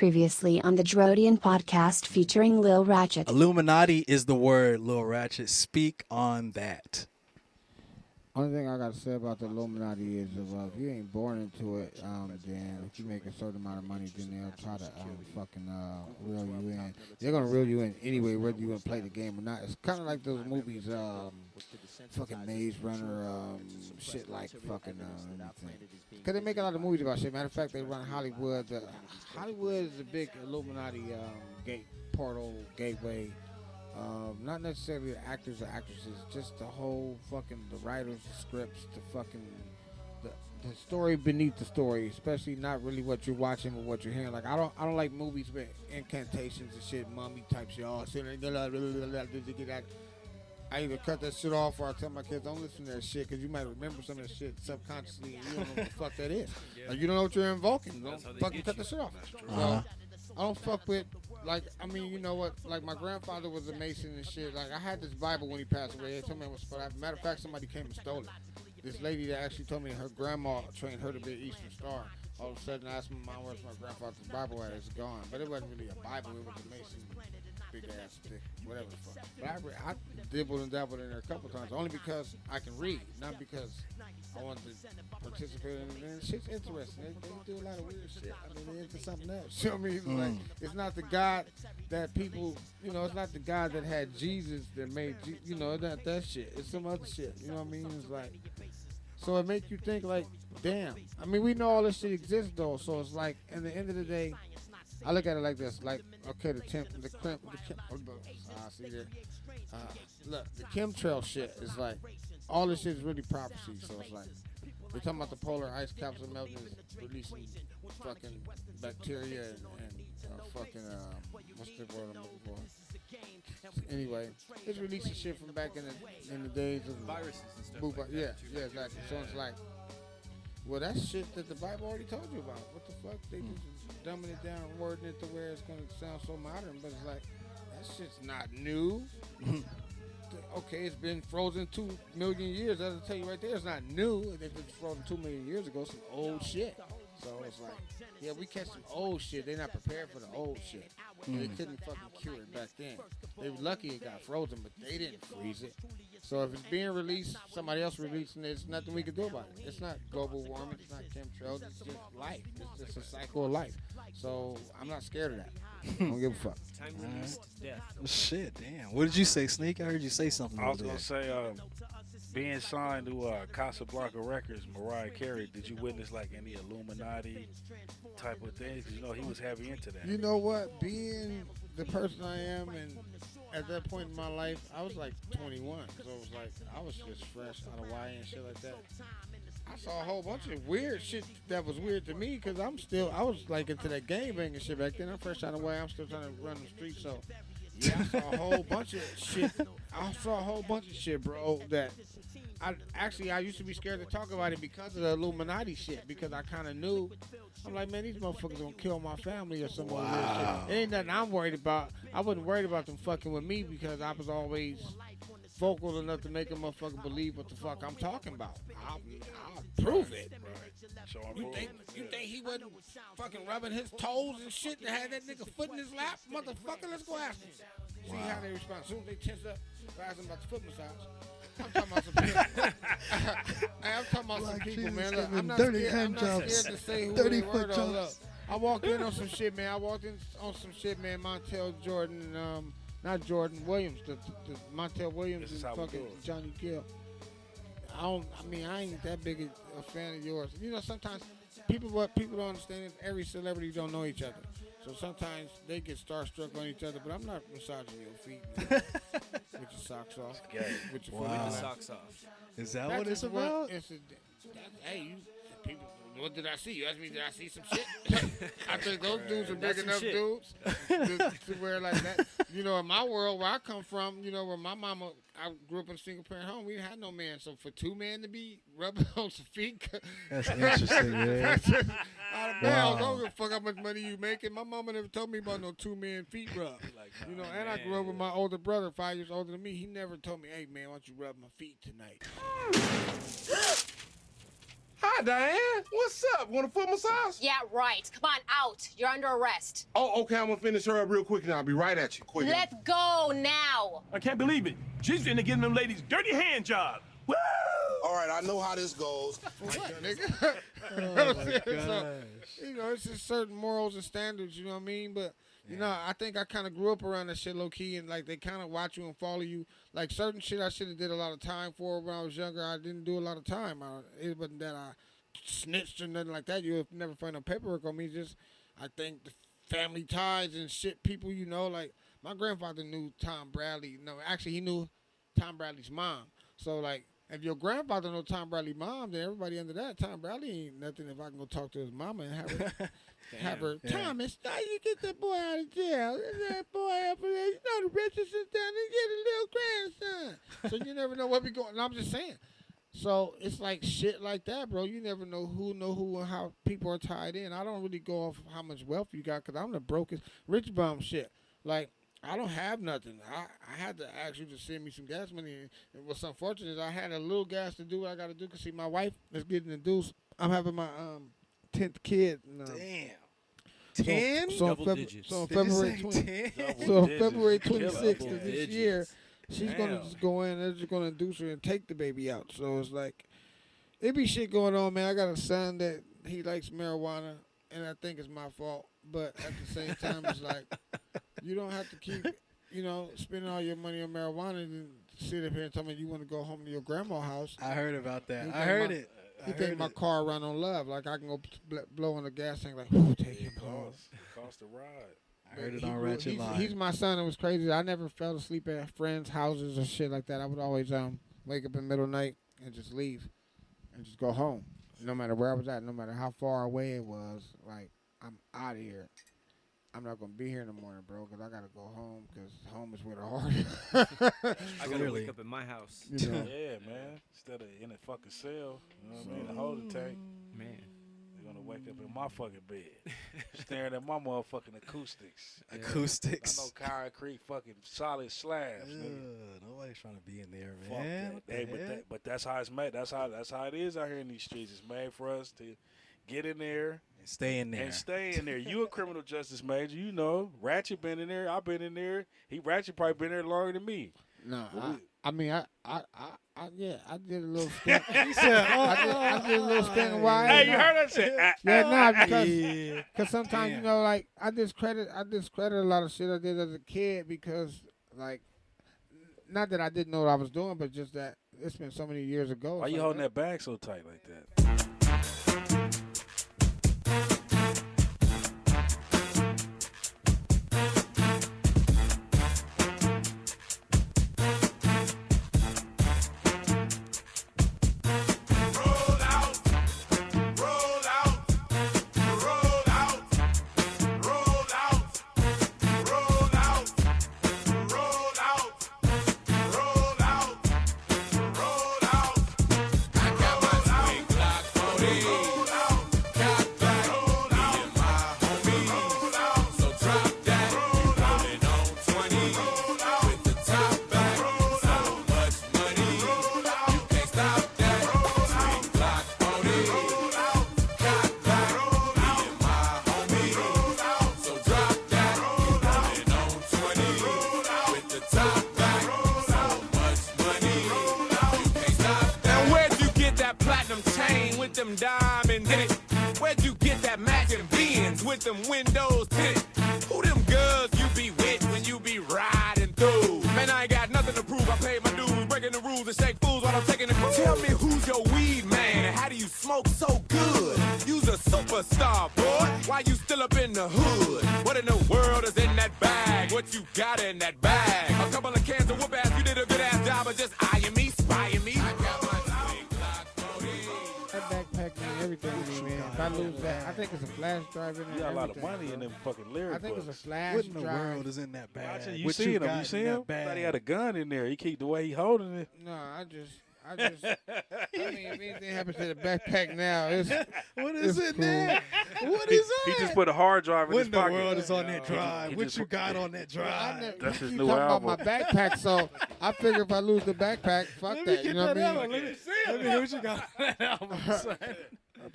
Previously on the Drodian podcast featuring Lil Rachett. Illuminati is the word, Lil Rachett. Speak on that. Only thing I got to say about the Illuminati is if you ain't born into it, then if you make a certain amount of money, then they'll try to fucking reel you in. They're going to reel you in anyway, whether you're going to play the game or not. It's kind of like those movies, fucking Maze Runner, shit like fucking anything. Because they make a lot of movies about shit. Matter of fact, they run Hollywood. Hollywood is a big Illuminati portal, gateway. Not necessarily the actors or actresses, just the whole fucking the writers, the scripts, the fucking the story beneath the story, especially not really what you're watching but what you're hearing. Like I don't like movies with incantations and shit, mummy type shit. Oh, shit, I either cut that shit off or I tell my kids don't listen to that shit because you might remember some of that shit subconsciously and you don't know what the fuck that is. Like you don't know what you're invoking. Don't fucking cut that shit off. So I don't fuck with. Like, I mean, you know what? Like, my grandfather was a Mason and shit. Like, I had this Bible when he passed away. They told me it was for that. Matter of fact, somebody came and stole it. This lady that actually told me her grandma trained her to be an Eastern Star. All of a sudden, I asked my mom, where's my grandfather's Bible at? It's gone. But it wasn't really a Bible. It was a Mason, big ass stick, whatever the fuck. But I dibbled and dabbled in there a couple times, only because I can read, not because I wanted to participate in it. And shit's interesting. They do a lot of weird shit. I mean, they're into something else. You know what I mean? Like, it's not the God that people, you know, it's not the God that had Jesus that made, you know, not that shit. It's some other shit. You know what I mean? It's like, so it makes you think like, damn. I mean, we know all this shit exists though. So it's like, at the end of the day, I look at it like this. Like, okay, see there. Look, the chemtrail shit is like, all this shit is really prophecy. So it's like, we're talking about the polar ice caps are melting, releasing fucking bacteria and fucking, what's the word I'm looking for? Anyway, it's releasing shit from back in the days of viruses and stuff. Yeah, exactly. So it's like, well, that's shit that the Bible already told you about. What the fuck? They just dumbing it down and wording it to where it's going to sound so modern, but it's like, that shit's not new. Okay, it's been frozen 2 million years. That'll tell you right there, it's not new. If it's frozen 2 million years ago, some old shit. So it's like, yeah, we catch some old shit. They're not prepared for the old shit. They couldn't fucking cure it back then. They were lucky it got frozen, but they didn't freeze it. So if it's being released, somebody else releasing it, there's nothing we can do about it. It's not global warming. It's not chemtrails. It's just life. It's just a cycle of life. So I'm not scared of that. I don't give a fuck. Time released death. Shit, damn. What did you say, Sneak? I heard you say something. I was going to say, being signed to Casablanca Records, Mariah Carey, did you witness like any Illuminati type of things? 'Cause you know he was heavy into that. You know what? Being the person I am, and at that point in my life, I was like 21, so it was like I was just fresh out of YA and shit like that. I saw a whole bunch of weird shit that was weird to me because I was like into that gang banging shit back then. I'm fresh out of YA. I'm still trying to run the streets, so yeah, I saw a whole bunch of shit. I saw a whole bunch of shit, bro, that I used to be scared to talk about it because of the Illuminati shit, because I kind of knew. I'm like, man, these motherfuckers gonna kill my family or some more weird shit. It ain't nothing I'm worried about. I wasn't worried about them fucking with me because I was always vocal enough to make a motherfucker believe what the fuck I'm talking about. I'll prove it. So You think he wasn't fucking rubbing his toes and shit and had that nigga foot in his lap? Motherfucker, let's go ask him. See how they respond. As soon as they tense up, I ask them about the foot massage. I'm talking about some people. I'm talking about some people, man. Look, I'm not scared to say who they were, though. Look, I walked in on some shit, man. Montel Jordan and, not Jordan Williams, the Montel Williams and fucking Johnny Gill. I ain't that big a fan of yours. You know, sometimes what people don't understand is every celebrity don't know each other. So sometimes they get starstruck on each other, but I'm not massaging your feet with your socks off. With your Socks off. Is that what it's about? People, what did I see? You asked me, did I see some shit? I think those dudes are big enough dudes to wear like that. You know, in my world, where I come from, you know, where my mama, I grew up in a single parent home, we had no man. So for 2 men to be rubbing on some feet, that's interesting, man. That's just out of bounds. I don't give a fuck how much money you making. My mama never told me about no 2 men feet rub. You know, and I grew up with my older brother, 5 years older than me. He never told me, hey man, why don't you rub my feet tonight? Hi, Diane. What's up? Want a foot massage? Yeah, right. Come on, out. You're under arrest. Oh, okay. I'm gonna finish her up real quick and I'll be right at you. Quick. Let's go now. I can't believe it. She's finna give them ladies dirty hand job. Woo! All right, I know how this goes. What, nigga? So, you know, it's just certain morals and standards, you know what I mean? But, you know, I think I kind of grew up around that shit low-key, and, like, they kind of watch you and follow you. Like, certain shit I should have did a lot of time for when I was younger. I didn't do a lot of time. It wasn't that I snitched or nothing like that. You would never find no paperwork on me. Just, I think the family ties and shit, people, you know, like, my grandfather knew Tom Bradley. No, actually, he knew Tom Bradley's mom. So, like, if your grandfather know Tom Bradley's mom, then everybody under that, Tom Bradley ain't nothing if I can go talk to his mama and have her, Thomas, how you get that boy out of jail? That boy up there, you know the Richards sit down and get a little grandson. So you never know what be going on. I'm just saying. So it's like shit like that, bro. You never know who and how people are tied in. I don't really go off how much wealth you got because I'm the brokest, rich bum shit. Like, I don't have nothing. I had to ask you to send me some gas money. And what's unfortunate is I had a little gas to do what I got to do. Because, see, my wife is getting induced. I'm having my 10th kid. Damn. 10? So on February 26th of this year, she's going to just go in. They're just going to induce her and take the baby out. So it's like, it be shit going on, man. I got a son that he likes marijuana, and I think it's my fault. But at the same time, it's like, you don't have to keep, you know, spending all your money on marijuana and sit up here and tell me you want to go home to your grandma's house. I heard about that. I heard it. You think my car run on love. Like, I can go blow on the gas tank, like, whoo, take him home. Cost a ride. I heard it on Rachett Live. He's my son. It was crazy. I never fell asleep at friends' houses or shit like that. I would always wake up in the middle of the night and just leave and just go home. No matter where I was at, no matter how far away it was, like, I'm out of here. I'm not going to be here in the morning, bro, because I got to go home because home is where the heart is. I got to wake up in my house. You know? Yeah, man. Instead of in a fucking cell, you know what I mean, the holding tank. Man. They're going to wake up in my fucking bed, staring at my motherfucking acoustics. Yeah. Acoustics. I know concrete fucking solid slabs. Nobody's trying to be in there, Fuck man. that. Hey, but that's how it's made. That's how it is out here in these streets. It's made for us to get in there. And stay in there. You a criminal justice major, you know. Rachett been in there. I've been in there. Rachett probably been there longer than me. No, I mean, I did a little stint. He said, I did a little stint in YA. Hey, you heard that shit? Because sometimes, you know, like, I discredit a lot of shit I did as a kid because, like, not that I didn't know what I was doing, but just that it's been so many years ago. Why you holding that bag so tight like that? Them diamonds in it. Where'd you get that Mac and Benz with them windows tinted? Who them girls you be with when you be riding through? Man, I ain't got nothing to prove. I paid my dues, breaking the rules and shake fools while I'm taking the cruise. Tell me who's your weed man and how do you smoke so good? You's a superstar, boy. Why you still up in the hood? What in the world is in that bag? What you got in that bag? A couple of cans of whoop ass. You did a good ass job of just eyeing me, spying me. I got my backpack and everything to me, man. If I lose that, I think it's a flash drive in there. You got a lot of money bro. in them fucking lyric I think books. it's a flash What in the drive. world is in that bag? You What see him? got You see in that him? bag? Thought he had a gun in there. He keep the way he holding it. No, I mean, if anything happens to the backpack now, What is it cool. now? What is He that? just put a hard drive in What his in the pocket. world is on that He drive? What just you put- got on that drive? That's his you new talking album. about my backpack, so I figure if I lose the backpack, fuck Let me that. get You know what that I out. mean? Let me hear what you got on that album, son.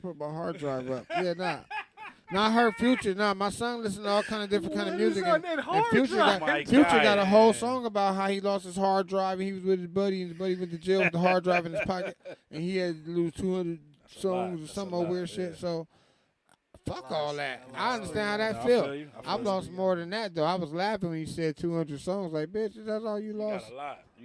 put my hard drive up. Yeah, nah. Not her Future. Nah, my son listens to all kind of different kind of music. And Future got a whole song about how he lost his hard drive and he was with his buddy and his buddy went to jail with the hard drive in his pocket and he had to lose 200 songs or some old weird shit. So fuck all that. I understand how that feel. I've lost more than that though. I was laughing when you said 200 songs. Like, bitch, that's all you lost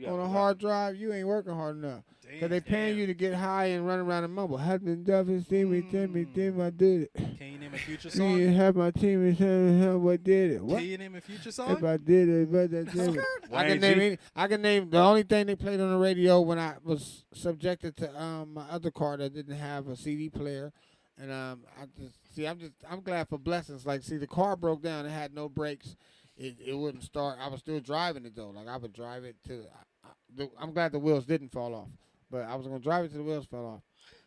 on a hard drive. You ain't working hard enough. Because they paying you to get high and run around and mumble. Had been duffing, see me, tell me, I did it. Can you name a Future song? You have my team and tell me what did it. What? Can you name a Future song? If I did it, but I did it. I can name the only thing they played on the radio when I was subjected to my other car that didn't have a CD player. And I'm glad for blessings. Like, see, the car broke down. It had no brakes. It wouldn't start. I was still driving it though. Like, I would drive it to. I'm glad the wheels didn't fall off. But I was going to drive it till the wheels fell off.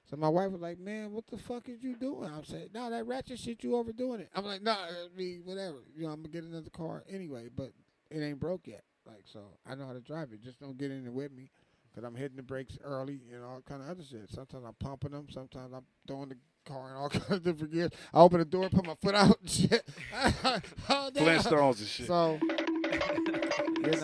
So my wife was like, man, what the fuck is you doing? I'm saying, no, that ratchet shit, you overdoing it. I'm like, no, whatever. You know, I'm going to get another car anyway, but it ain't broke yet. Like, so I know how to drive it. Just don't get in it with me because I'm hitting the brakes early and all kind of other shit. Sometimes I'm pumping them. Sometimes I'm throwing the car in all kinds of different gears. I open the door, put my foot out and shit. Flintstones and shit. So,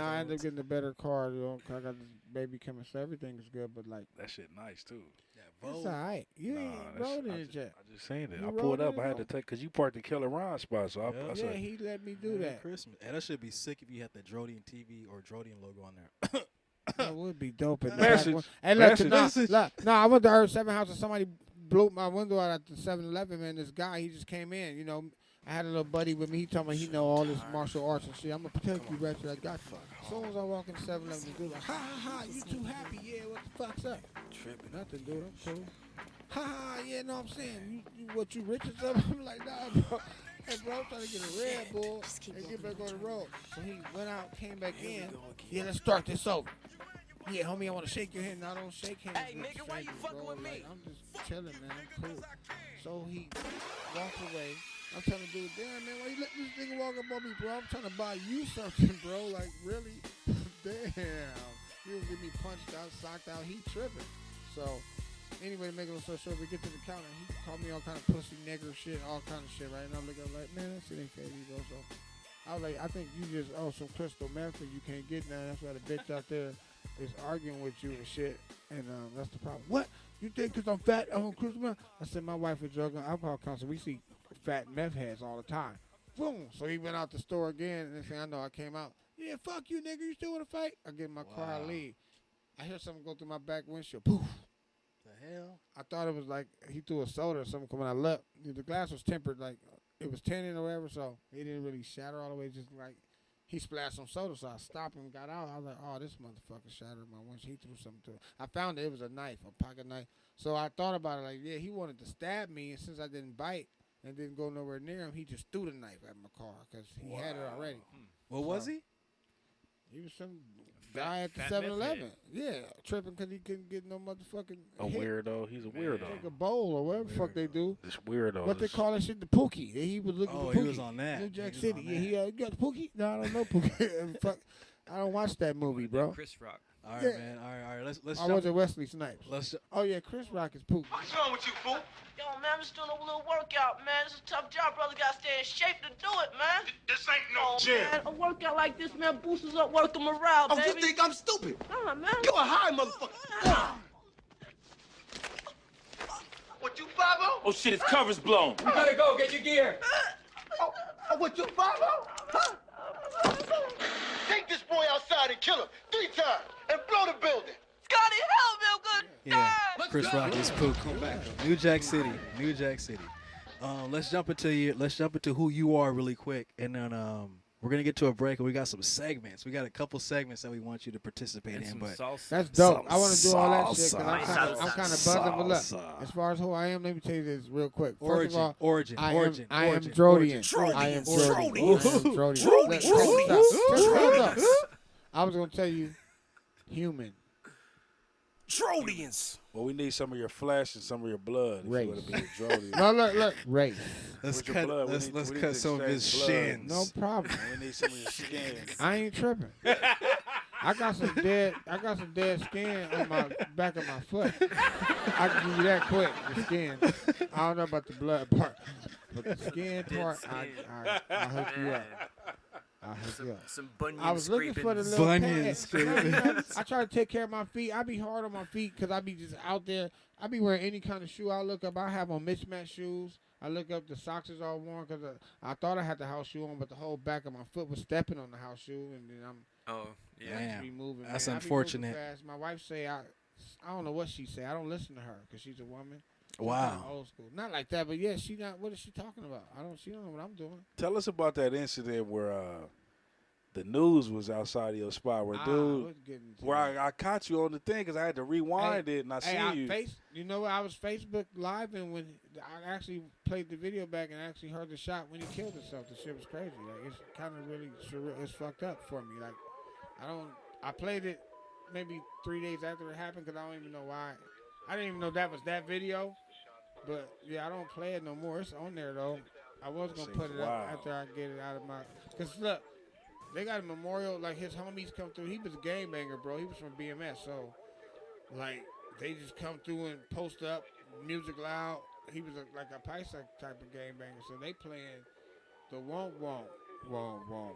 I ended up getting a better car. You know, I got this baby coming, so everything is good. But like that shit nice too. Yeah, it's all right. You ain't rode in it yet. I just seen it. I pulled up. I had to take because you parked the Killer Ron spot. So I said, he let me do that. Christmas. And that should be sick if you had the Drodian TV or Drodian logo on there. That would be dope. Message. Hey, look, no, I went to Earth 7 House and somebody blew my window out at the 7-Eleven, man. This guy, he just came in, you know. I had a little buddy with me. He told me he know all this martial arts and shit. I'm going to protect you, Rachett. I got you. As soon as I walk in 7-Eleven, the dude like, ha, ha, ha, you too happy. Yeah, what the fuck's up? Tripping. Nothing, dude. I'm cool. Ha, ha, yeah, know what I'm saying? What, you rich or something? I'm like, nah, bro. Hey, bro, I'm trying to get a Red Bull and get back on the road. So he went out, came back in. Yeah, let's start this over. Yeah, homie, I want to shake your hand. No, I don't shake hands. Hey, nigga, why you fucking with me? Like, I'm just chilling, man. I'm cool. So he walked away. I'm trying to do it. Damn, man, why you let this nigga walk up on me, bro? I'm trying to buy you something, bro. Like, really? Damn. He was getting me punched out, socked out. He tripping. So, anyway, to make it a little short, we get to the counter. He called me all kind of pussy nigger shit, all kind of shit, right? And I'm looking like, man, that shit ain't fair, bro. So, I was like, I think you just, some crystal meth and you can't get none. That's why the bitch out there is arguing with you and shit. And that's the problem. What? You think because I'm fat, I'm on crystal meth? I said, my wife is drug and alcohol counselor. We see fat meth heads all the time. Boom. So he went out the store again, and next thing I know, I came out. Yeah, fuck you, nigga. You still want to fight? I get in my car, I leave. I hear something go through my back windshield. Poof. The hell? I thought it was like he threw a soda or something coming out. Look, the glass was tempered, like it was tinted or whatever, so it didn't really shatter all the way. Just like he splashed some soda, so I stopped him, got out. I was like, oh, this motherfucker shattered my windshield. He threw something to it. I found it was a knife, a pocket knife. So I thought about it, like, yeah, he wanted to stab me, and since I didn't bite and didn't go nowhere near him, he just threw the knife at my car because he had it already. What was he? He was some guy at the 7-Eleven. Yeah, tripping because he couldn't get no motherfucking hit. Weirdo. He's a weirdo. Take a bowl or whatever the fuck they do. This weirdo. What they call that shit, the Pookie. He was looking for Pookie. He was on that. New Jack City. Yeah, you got the Pookie? No, I don't know Pookie. Fuck, I don't watch that movie, bro. Chris Rock. All right, man. All right. Let's. I was at Wesley Snipes. Oh yeah, Chris Rock is Pookie. What's wrong with you, fool? Yo, man, I'm just doing a little workout, man. It's a tough job, brother. Gotta stay in shape to do it, man. This ain't no gym. Man, a workout like this, man, boosts up working morale, baby. Oh, you think I'm stupid? Nah, man. You a high motherfucker. What, you 5-0? Oh shit, his cover's blown. You gotta go, get your gear. Oh, what, you 5-0? Huh? Take this boy outside and kill him 3 times and blow the building. Scotty, help me, I'm good. Yeah, Chris Rock is Pook. New Jack City. Let's jump into who you are really quick, and then we're gonna get to a break, and we got some segments. We got a couple segments that we want you to participate in. But that's dope. I want to do all that shit because I'm kind of buzzing. But look, as far as who I am, let me tell you this real quick. First of all, origin. I am Drodian. I am Drodian. I was gonna tell you, human. Drodians. Well, we need some of your flesh and some of your blood. Race. If you want to be a Drodian. No, look. Race. Let's cut some of his shins. No problem. We need some of your skin. I ain't tripping. I got some dead skin on my back of my foot. I can give you that quick. The skin. I don't know about the blood part, but the skin part, I hook you up. I hook you up. Some bunion I was looking for the little Bunion scraping. I try to take care of my feet. I be hard on my feet because I be just out there. I be wearing any kind of shoe I look up. I have on mismatched shoes. I look up, the socks is all worn because I thought I had the house shoe on, but the whole back of my foot was stepping on the house shoe, and then Damn. be moving. That's man. unfortunate. I be moving fast. My wife say I don't know what she say. I don't listen to her because she's a woman. She's Wow. kinda old school. Not like that, but yeah, she not. What is she talking about? She don't know what I'm doing. Tell us about that incident where the news was outside of your spot where I caught you on the thing because I had to rewind it and I see you. You know what? I was Facebook Live and when I actually played the video back and actually heard the shot when he killed himself. The shit was crazy. Like, it's kind of really surreal. It's fucked up for me. Like, I played it maybe 3 days after it happened because I don't even know why. I didn't even know that was that video. But yeah, I don't play it no more. It's on there though. I was gonna put it up after I get it out of my. Cause look, they got a memorial. Like his homies come through. He was a game banger, bro. He was from BMS, so like they just come through and post up, music loud. He was like a Paisa type of game banger. So they playing the won't.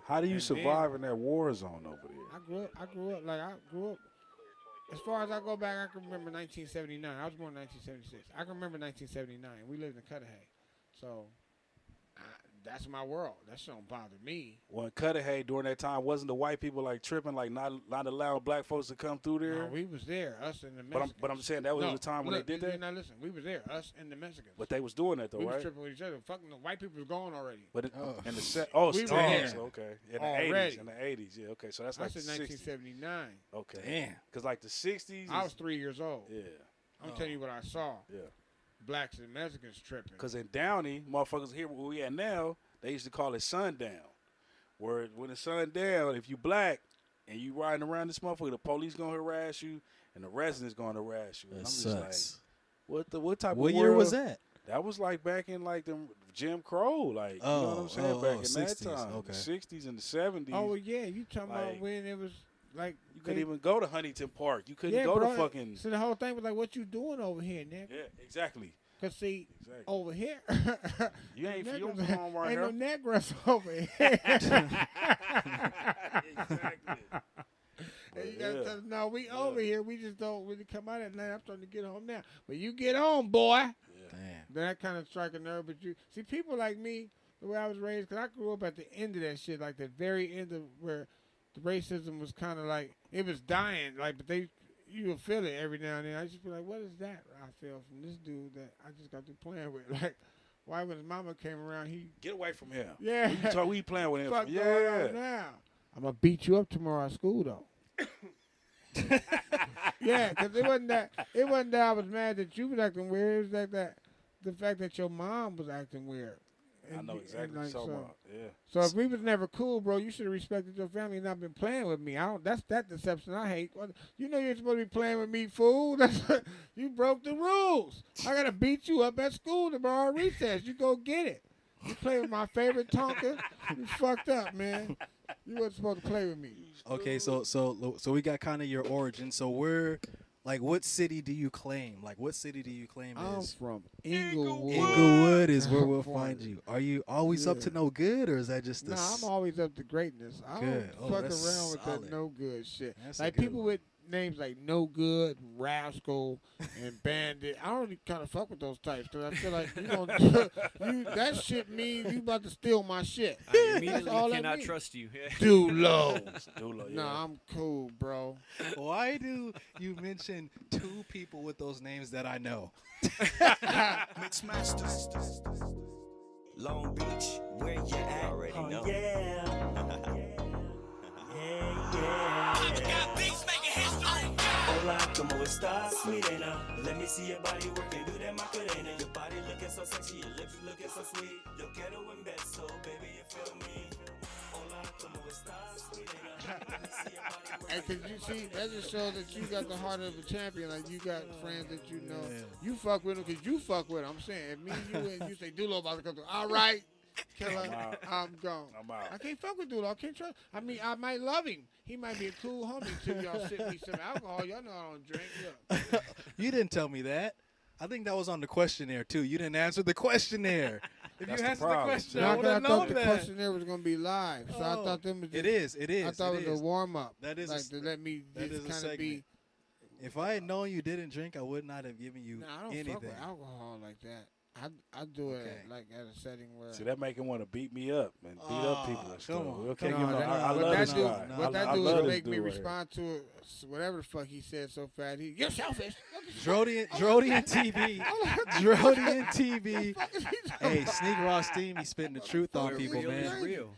How do you survive in that war zone over there? I grew up. As far as I go back, I can remember 1979. I was born in 1976. I can remember 1979. We lived in Cudahy. So that's my world. That shit don't bother me. Well, in Cudahy during that time, wasn't the white people like tripping, like not allowing black folks to come through there? No, we was there, us and the Mexicans. But I'm saying that was the time when they did that? Now listen, we was there, us and the Mexicans. But they was doing that though, we right? We was tripping with each other. Fucking the white people was gone already. But we were there. Okay. In the 80s, yeah, okay. So that's like the 1979. Okay. Damn. Because like the 60s. I was 3 years old. Yeah. I'm telling you what I saw. Yeah. Blacks and Mexicans tripping. Because in Downey, motherfuckers here where we at now, they used to call it sundown. Where when it's sundown, if you black and you riding around this motherfucker, the police gonna harass you and the residents gonna harass you. And That I'm sucks. just like, what type What of year world? was that? That was like back in like the Jim Crow, like you know what I'm saying? Back in 60s, that time, okay. the 60s and the 70s. Oh yeah, you talking about Like, when it was like you couldn't even go to Huntington Park. You couldn't go bro, to fucking. So the whole thing was like, what you doing over here, nigga? Yeah, exactly. Cause see, over here, you ain't from home right ain't here. no Negros over here. Exactly. And you gotta tell us, no, we over here. We just don't really come out at night. I'm starting to get home now. But you get home, boy. Damn. Then that kind of strike a nerve. But you see, people like me, the way I was raised, because I grew up at the end of that shit, like the very end of where the racism was kind of like, it was dying. Like, but you would feel it every now and then. I just be like, what is that I feel from this dude that I just got to playing with? Like, why when his mama came around, he... Get away from him. Yeah. We playing with him. Fuck Yeah. going on now. I'm going to beat you up tomorrow at school, though. Yeah, because it wasn't that I was mad that you was acting weird. It was like that the fact that your mom was acting weird. I know exactly what you're talking about. Yeah. So if we was never cool, bro, you should have respected your family and not been playing with me. That's that deception I hate. You know you're supposed to be playing with me, fool. You broke the rules. I gotta beat you up at school tomorrow at recess. You go get it. You play with my favorite Tonka. You fucked up, man. You wasn't supposed to play with me. Okay, so we got kind of your origin. So what city do you claim? Like, what city do you claim I'm is? from Inglewood. Inglewood is where we'll find you. Are you always up to no good, or is that just Nah, I'm always up to greatness. I don't fuck around with solid. that no good shit. That's like people with names like No Good, Rascal, and Bandit. I don't kind of fuck with those types because I feel like that shit means you about to steal my shit. I immediately cannot trust you. Dulo. Yeah. Nah, I'm cool, bro. Why do you mention two people with those names that I know? Mixmaster, Long Beach, where you at? Already know. Yeah. Hola, como estás, Mirena? Let me see your body working, do that Macarena. Your body looking so sexy, your lips looking so sweet. Yo quiero un beso, baby, you feel me? Hola, como estás, Mirena? Let me see your body working. Hey, cause you see, that just shows that you got the heart of a champion. Like you got friends that you know. You fuck with them cause you fuck with them. I'm saying, if me and you say Dulo about to come through, all right. killer. I'm gone. I'm out. I can't fuck with dude. I can't trust. I mean, I might love him. He might be a cool homie till y'all sip me some alcohol. Y'all know I don't drink. Yeah. You didn't tell me that. I think that was on the questionnaire too. You didn't answer the questionnaire. If That's you the answered the problem. question, No, I would have I thought known the that. questionnaire was gonna be live, so I Oh. thought them was just, It is. I thought it was a warm up. That is like to let me that just is a kind of be. segment. If I had known you didn't drink, I would not have given you No, I don't anything. fuck with alcohol like that. I do it Okay. like at a setting where. See, that make him want to beat me up and beat up people and stuff. come on. Okay, No, you know, that- I what love that this do, guy. what that I do love is this make me dude right respond to whatever the fuck he said so fast. You're selfish. Drodian TV. Drodian TV. Hey, Sneak Raw Steam, he's spitting the truth on people, real man. is real.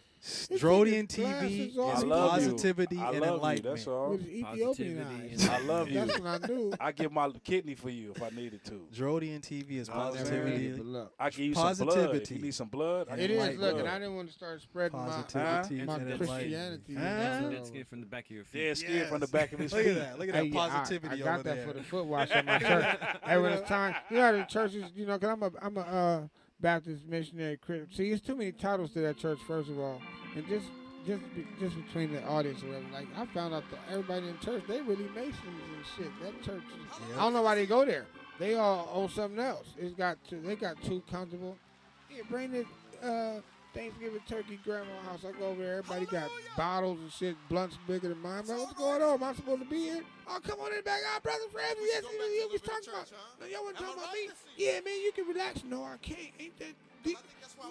Drodian TV Glasses is on. I love positivity you. I and love you. enlightenment. That's all. With his Ethiopian Positivity eyes. and- I love you. That's what I knew. I give my kidney for you if I needed to. Drodian TV is I never positivity. But look, I give you some blood. If Positivity. you need some blood, I it give is. you Enlightenment. Look, blood. and I didn't want to start spreading Positivity my and Christianity. enlightenment. Dead skin from the back of your feet. Dead skin from the back of his Look feet. at that. Look at that Hey, positivity I got over that there. for the foot wash at my church. Hey, when it's time, you know, the churches, you know, because I'm a Baptist missionary Christian. See, it's too many titles to that church, first of all, and just between the audience or whatever. Like, I found out that everybody in church, they really Masons and shit. That church, I don't know why they go there. They all own something else. They got too comfortable. Yeah, bring the Thanksgiving turkey grandma house. I go over there. Everybody got bottles and shit, blunts bigger than mine. Man, what's going on? Am I supposed to be here? Oh, come on in the back. Oh, brother Fred, yes, you was talking about. No, y'all wasn't talking about me. Yeah, man, you can relax. No, I can't. Ain't that deep?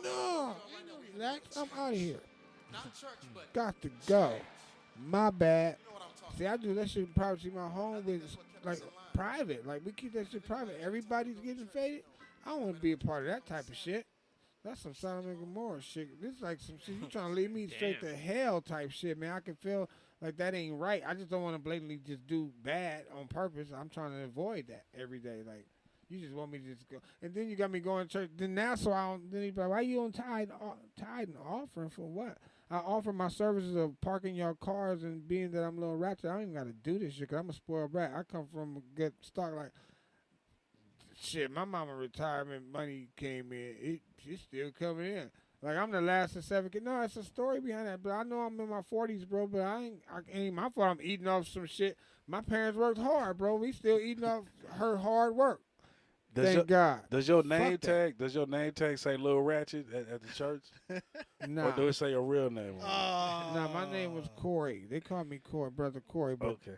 No, ain't no relax. I'm out of here. Got to go. My bad. See, I do that shit in privacy. My home is like private. Like, we keep that shit private. Everybody's getting faded. I don't want to be a part of that type of shit. That's some Sodom and Gomorrah shit. This is like some shit. You trying to lead me straight to hell type shit, man. I can feel like that ain't right. I just don't want to blatantly just do bad on purpose. I'm trying to avoid that every day. Like, you just want me to just go. And then you got me going to church. Then now, so I don't, then he's like, why you on tithe and offering for what? I offer my services of parking your cars and being that I'm a little ratchet. I don't even got to do this shit because I'm a spoiled brat. I come from a good stock. Like, shit, my mama retirement money came in. It's still coming in. Like, I'm the last of 7 kids. No, it's a story behind that. But I know I'm in my 40s, bro. But I ain't my fault. I'm eating off some shit. My parents worked hard, bro. We still eating off her hard work. Thank God. Does your Fuck name that. tag? Does your name tag say Lil Ratchet at the church, Nah. or do it say your real name? Nah, my name was Corey. They called me Corey, brother Corey. But Okay.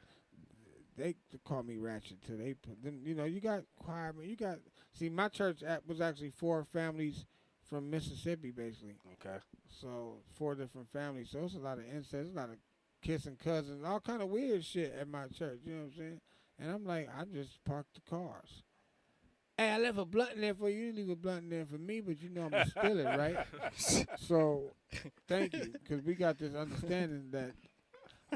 they call me Rachett too. They put them, you know, you got choir, man. You got, see, my church was actually 4 families from Mississippi, basically. Okay. So 4 different families. So it's a lot of incest, a lot of kissing cousins, all kind of weird shit at my church. You know what I'm saying? And I'm like, I just parked the cars. Hey, I left a blunt in there for you. You leave a blunt in there for me, but you know I'm going to steal it, right? So, thank you, because we got this understanding that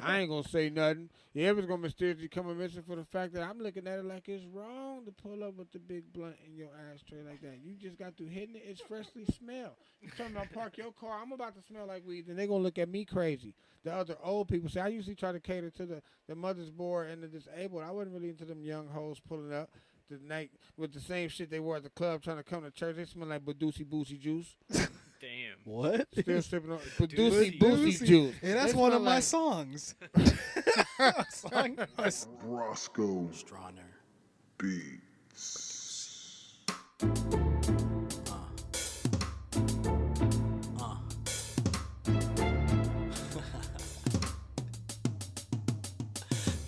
I ain't going to say nothing. You ever going to mysteriously come and missing for the fact that I'm looking at it like it's wrong to pull up with the big blunt in your ashtray like that. You just got through hitting it. It's freshly smelled. You talking about park your car. I'm about to smell like weed, and they're going to look at me crazy. The other old people say, I usually try to cater to the mother's board and the disabled. I wasn't really into them young hoes pulling up the night with the same shit they wore at the club trying to come to church. They smell like Badoosie Boosie juice. Damn. What? Still sipping on Badoosie Boosie juice. Hey, that's They one smell of my like- songs. Roscoe Stroner. Beats.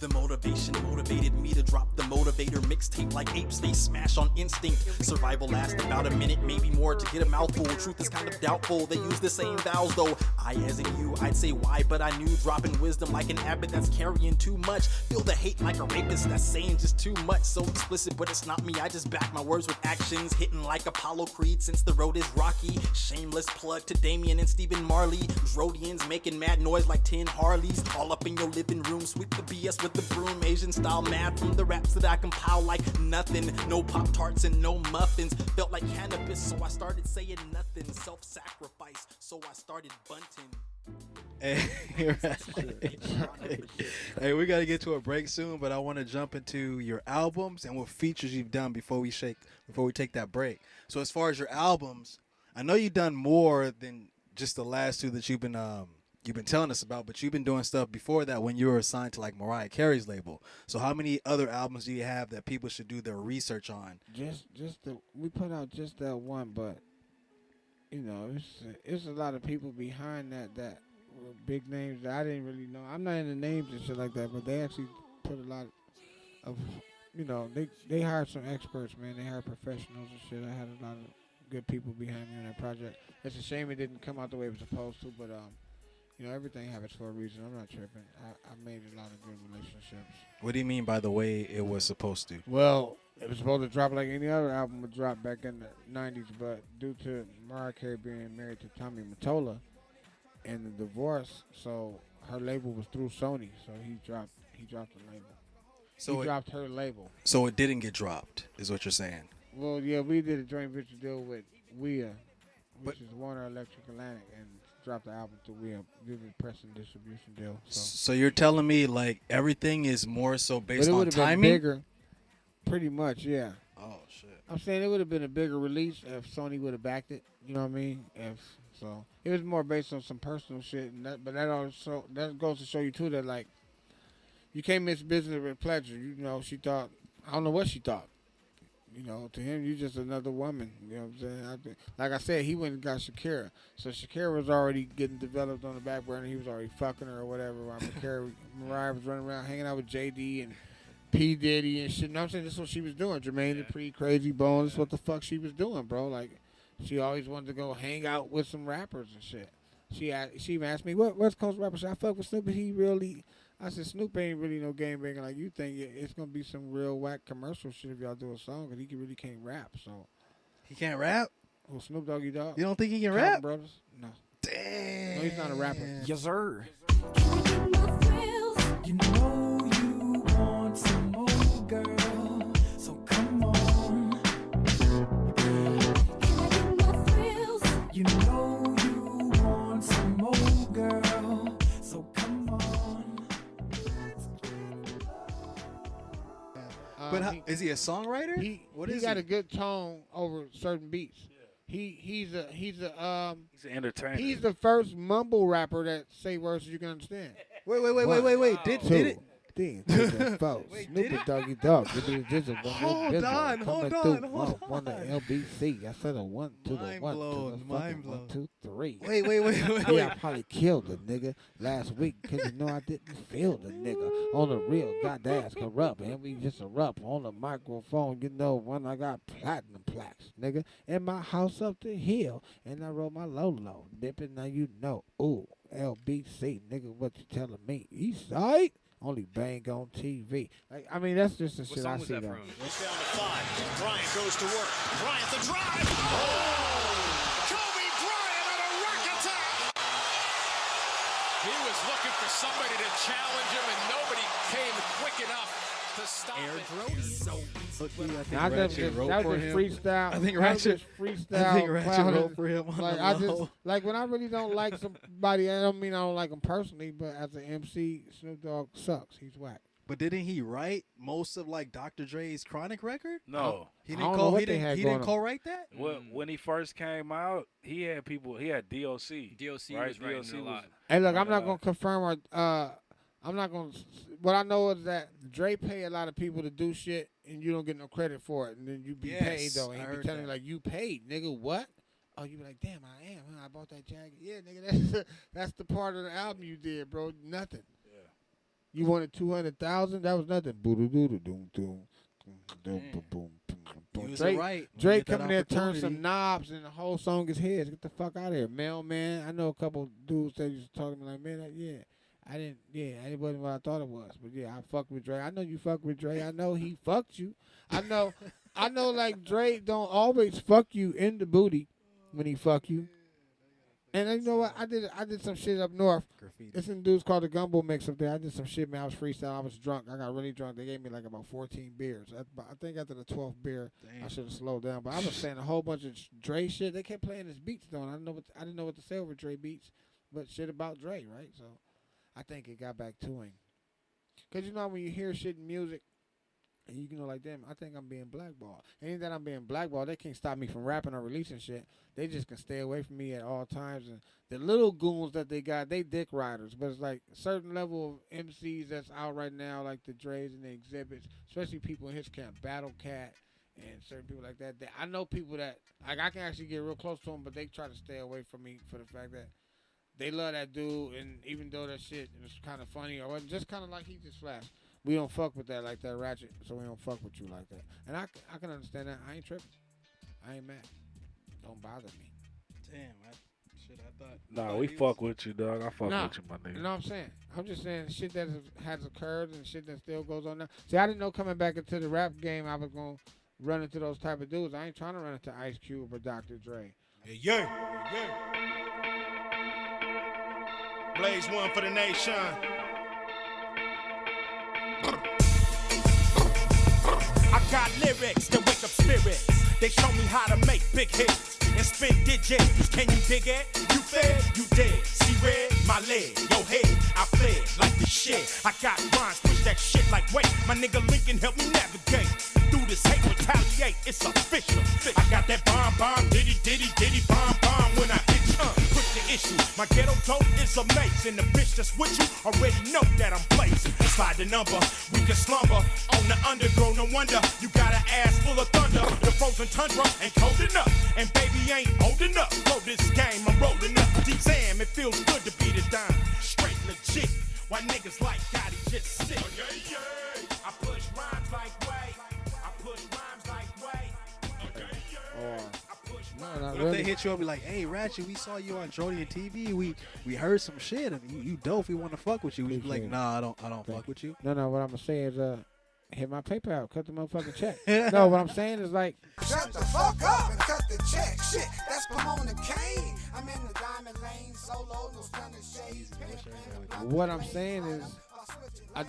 The motivation motivated me to drop the motivator mixtape like apes, they smash on instinct. Survival lasts about a minute, maybe more to get a mouthful. Truth is kind of doubtful, they use the same vowels though. I as in you, I'd say why, but I knew dropping wisdom like an abbot that's carrying too much. Feel the hate like a rapist that's saying just too much. So explicit, but it's not me, I just back my words with actions. Hitting like Apollo Creed since the road is rocky. Shameless plug to Damien and Stephen Marley. Drodians making mad noise like 10 Harleys. All up in your living room, sweep the BS with the broom. Asian style mad from the raps that I compile like nothing. No Pop-Tarts and no muffins. Felt like cannabis, so I started saying nothing. Self-sacrifice, so I started bunting. Hey, we got to get to a break soon, but I want to jump into your albums and what features you've done before we take that break. So as far as your albums, I know you've done more than just the last two that you've been telling us about, but you've been doing stuff before that when you were assigned to like Mariah Carey's label. So how many other albums do you have that people should do their research on? We put out just that one, but you know, it's a lot of people behind that were big names that I didn't really know. I'm not in the names and shit like that, but they actually put a lot of, you know, they hired some experts, man. They hired professionals and shit. I had a lot of good people behind me on that project. It's a shame it didn't come out the way it was supposed to, but you know, everything happens for a reason. I'm not tripping. I made a lot of good relationships. What do you mean by the way it was supposed to? Well, it was supposed to drop like any other album would drop back in the 90s, but due to Mariah Carey being married to Tommy Mottola and the divorce, so her label was through Sony, so he dropped the label. So he dropped her label. So it didn't get dropped, is what you're saying? Well, yeah, we did a joint venture deal with WEA, which is Warner Electric Atlantic, and dropped the album to WEA. Did a press and distribution deal. So you're telling me like everything is more so based on timing? timing? Been bigger, pretty much, yeah. Oh shit! I'm saying it would have been a bigger release if Sony would have backed it. You know what I mean? So it was more based on some personal shit, and that goes to show you too that like you can't miss business with pleasure. You know, she thought, I don't know what she thought. You know, to him, you just another woman. You know what I'm saying? Like I said, he went and got Shakira. So Shakira was already getting developed on the back burner. He was already fucking her or whatever. While Mariah was running around hanging out with JD and P. Diddy and shit. You know what I'm saying? This is what she was doing. Jermaine Dupri, Crazy Bones. This is what the fuck she was doing, bro. Like, she always wanted to go hang out with some rappers and shit. She even asked me, what West Coast rapper should I fuck with Snoop? He really... I said, Snoop ain't really no game banger like you think. It's going to be some real whack commercial shit if y'all do a song, because he really can't rap. So He can't rap? Well, Snoop Doggy Dogg. You don't think he can Compton rap? Brothers? No. Damn. No, he's not a rapper. Yes, sir. You know you want some more, girl, so come on. You know you want some more, girl, so come on. But is he a songwriter? He got a good tone over certain beats. He's an entertainer. He's the first mumble rapper that say words you can understand. Wait. Did it? Snoop Doggy Dogg. Hold on. One to LBC. I said a one to the one to the fucking 1, 2, 3. Wait. Yeah, I probably killed the nigga last week because you know I didn't feel the nigga on the real. Goddamn corrupt, and we just erupt on the microphone. You know when I got platinum plaques, nigga, in my house up the hill, and I roll my low, dipping. Now you know, ooh, LBC, nigga, what you telling me? East side. Only bang on TV. Like, I mean, that's just the shit I see. What song was that from? It's down to 5. Bryant goes to work. Bryant the drive. Oh! Kobe Bryant on a rack attack. He was looking for somebody to challenge him, and nobody came quick enough to stop That was just freestyle. I think Rachett wrote for him. Like when I really don't like somebody, I don't mean I don't like them personally, but as an MC, Snoop Dogg sucks. He's whack. But didn't he write most of like Dr. Dre's Chronic record? No, he didn't co-write that. Well, when he first came out, he had people. He had DOC. DOC right? was writing a lot. Hey, look, I'm not gonna confirm or I'm not gonna. What I know is that Dre pay a lot of people to do shit, and you don't get no credit for it, and then you be paid though. And he be telling you like you paid, nigga. What? Oh, you be like, damn, I am. Huh? I bought that jacket. Yeah, nigga, that's the part of the album you did, bro. Nothing. Yeah. You wanted 200,000. That was nothing. Drake coming there, turn some knobs, and the whole song is his. Get the fuck out of here, mailman. I know a couple dudes that used to talk to me like, man, it wasn't what I thought it was. But yeah, I fuck with Dre. I know you fuck with Dre. I know he fucked you. I know like Dre don't always fuck you in the booty when he fuck you. And you know what? I did some shit up north. It's some dudes called the Gumbo Mix up there. I did some shit, man. I was freestyle. I was drunk. I got really drunk. They gave me like about 14 beers. I think after the 12th beer, I should have slowed down. But I was saying a whole bunch of Dre shit. They kept playing his beats though. And I didn't know what to say over Dre beats, but shit about Dre, right? So I think it got back to him. Because, you know, when you hear shit in music, And you know, like them, I think I'm being blackballed. Ain't that I'm being blackballed, they can't stop me from rapping or releasing shit. They just can stay away from me at all times. And the little goons that they got, they dick riders. But it's like a certain level of MCs that's out right now, like the Dre's and the Exhibits, especially people in his camp, Battle Cat and certain people like that. I know people that, like, I can actually get real close to them, but they try to stay away from me for the fact that they love that dude. And even though that shit is kind of funny or just kind of like he just flashed. We don't fuck with that like that, Rachett, so we don't fuck with you like that. And I can understand that. I ain't tripping. I ain't mad. Don't bother me. Damn, I thought. Nah, we fuck with you, dog. I fuck with you, my nigga. You know what I'm saying? I'm just saying shit that has occurred and shit that still goes on now. See, I didn't know coming back into the rap game I was going to run into those type of dudes. I ain't trying to run into Ice Cube or Dr. Dre. Yeah. Blaze one for the nation. I got lyrics that wake up spirits. They show me how to make big hits and spin digits. Can you dig it? You fed, you dead. See red, my leg, your head. I fled like the shit. I got rhymes, push that shit like weight. My nigga Lincoln help me navigate through this hate, retaliate. It's official. I got that bomb, diddy, bomb when I hit you. Put the issue. My ghetto dope is amazing. The bitch that's with you already know that I'm blazing. Slide the number, we can slumber on the underground. No wonder you got an ass full of thunder. The frozen tundra ain't cold enough, and baby ain't old enough. Roll this game, I'm rolling up. Damn, it feels good to be the dime. Straight legit. Why niggas like Gotti just sick? I push rhymes like way. I push rhymes like way. Not What really. if they hit you up and be like, hey, Rachett, we saw you on Drodian TV. We heard some shit and you dope. We want to fuck with you. We be like, nah, I don't fuck with you. No, what I'm going to say is hit my PayPal. Cut the motherfucking check. No, what I'm saying is like. Shut the fuck up and cut the check. Shit, that's Pomona Kane. I'm in the diamond lane, solo, no stunning shades. What I'm saying is, I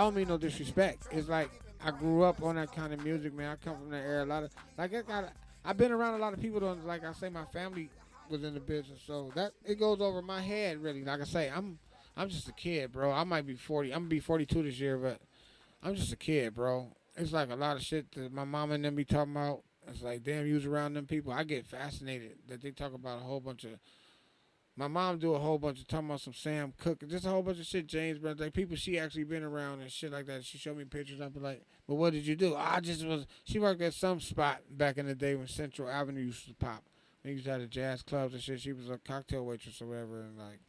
don't mean no disrespect. It's like I grew up on that kind of music, man. I come from that era. A lot of I've been around a lot of people. Like I say, my family was in the business, so that it goes over my head really. Like I say, I'm just a kid, bro. I might be 40. I'm gonna be 42 this year, but I'm just a kid, bro. It's like a lot of shit that my mom and them be talking about. It's like, damn, you was around them people. I get fascinated that they talk about a whole bunch of. My mom do a whole bunch of talking about some Sam Cooke, just a whole bunch of shit, James Brown, like people she actually been around and shit like that. She showed me pictures. I'd be like, but what did you do? She worked at some spot back in the day when Central Avenue used to pop. They used to have the jazz clubs and shit. She was a cocktail waitress or whatever, and like,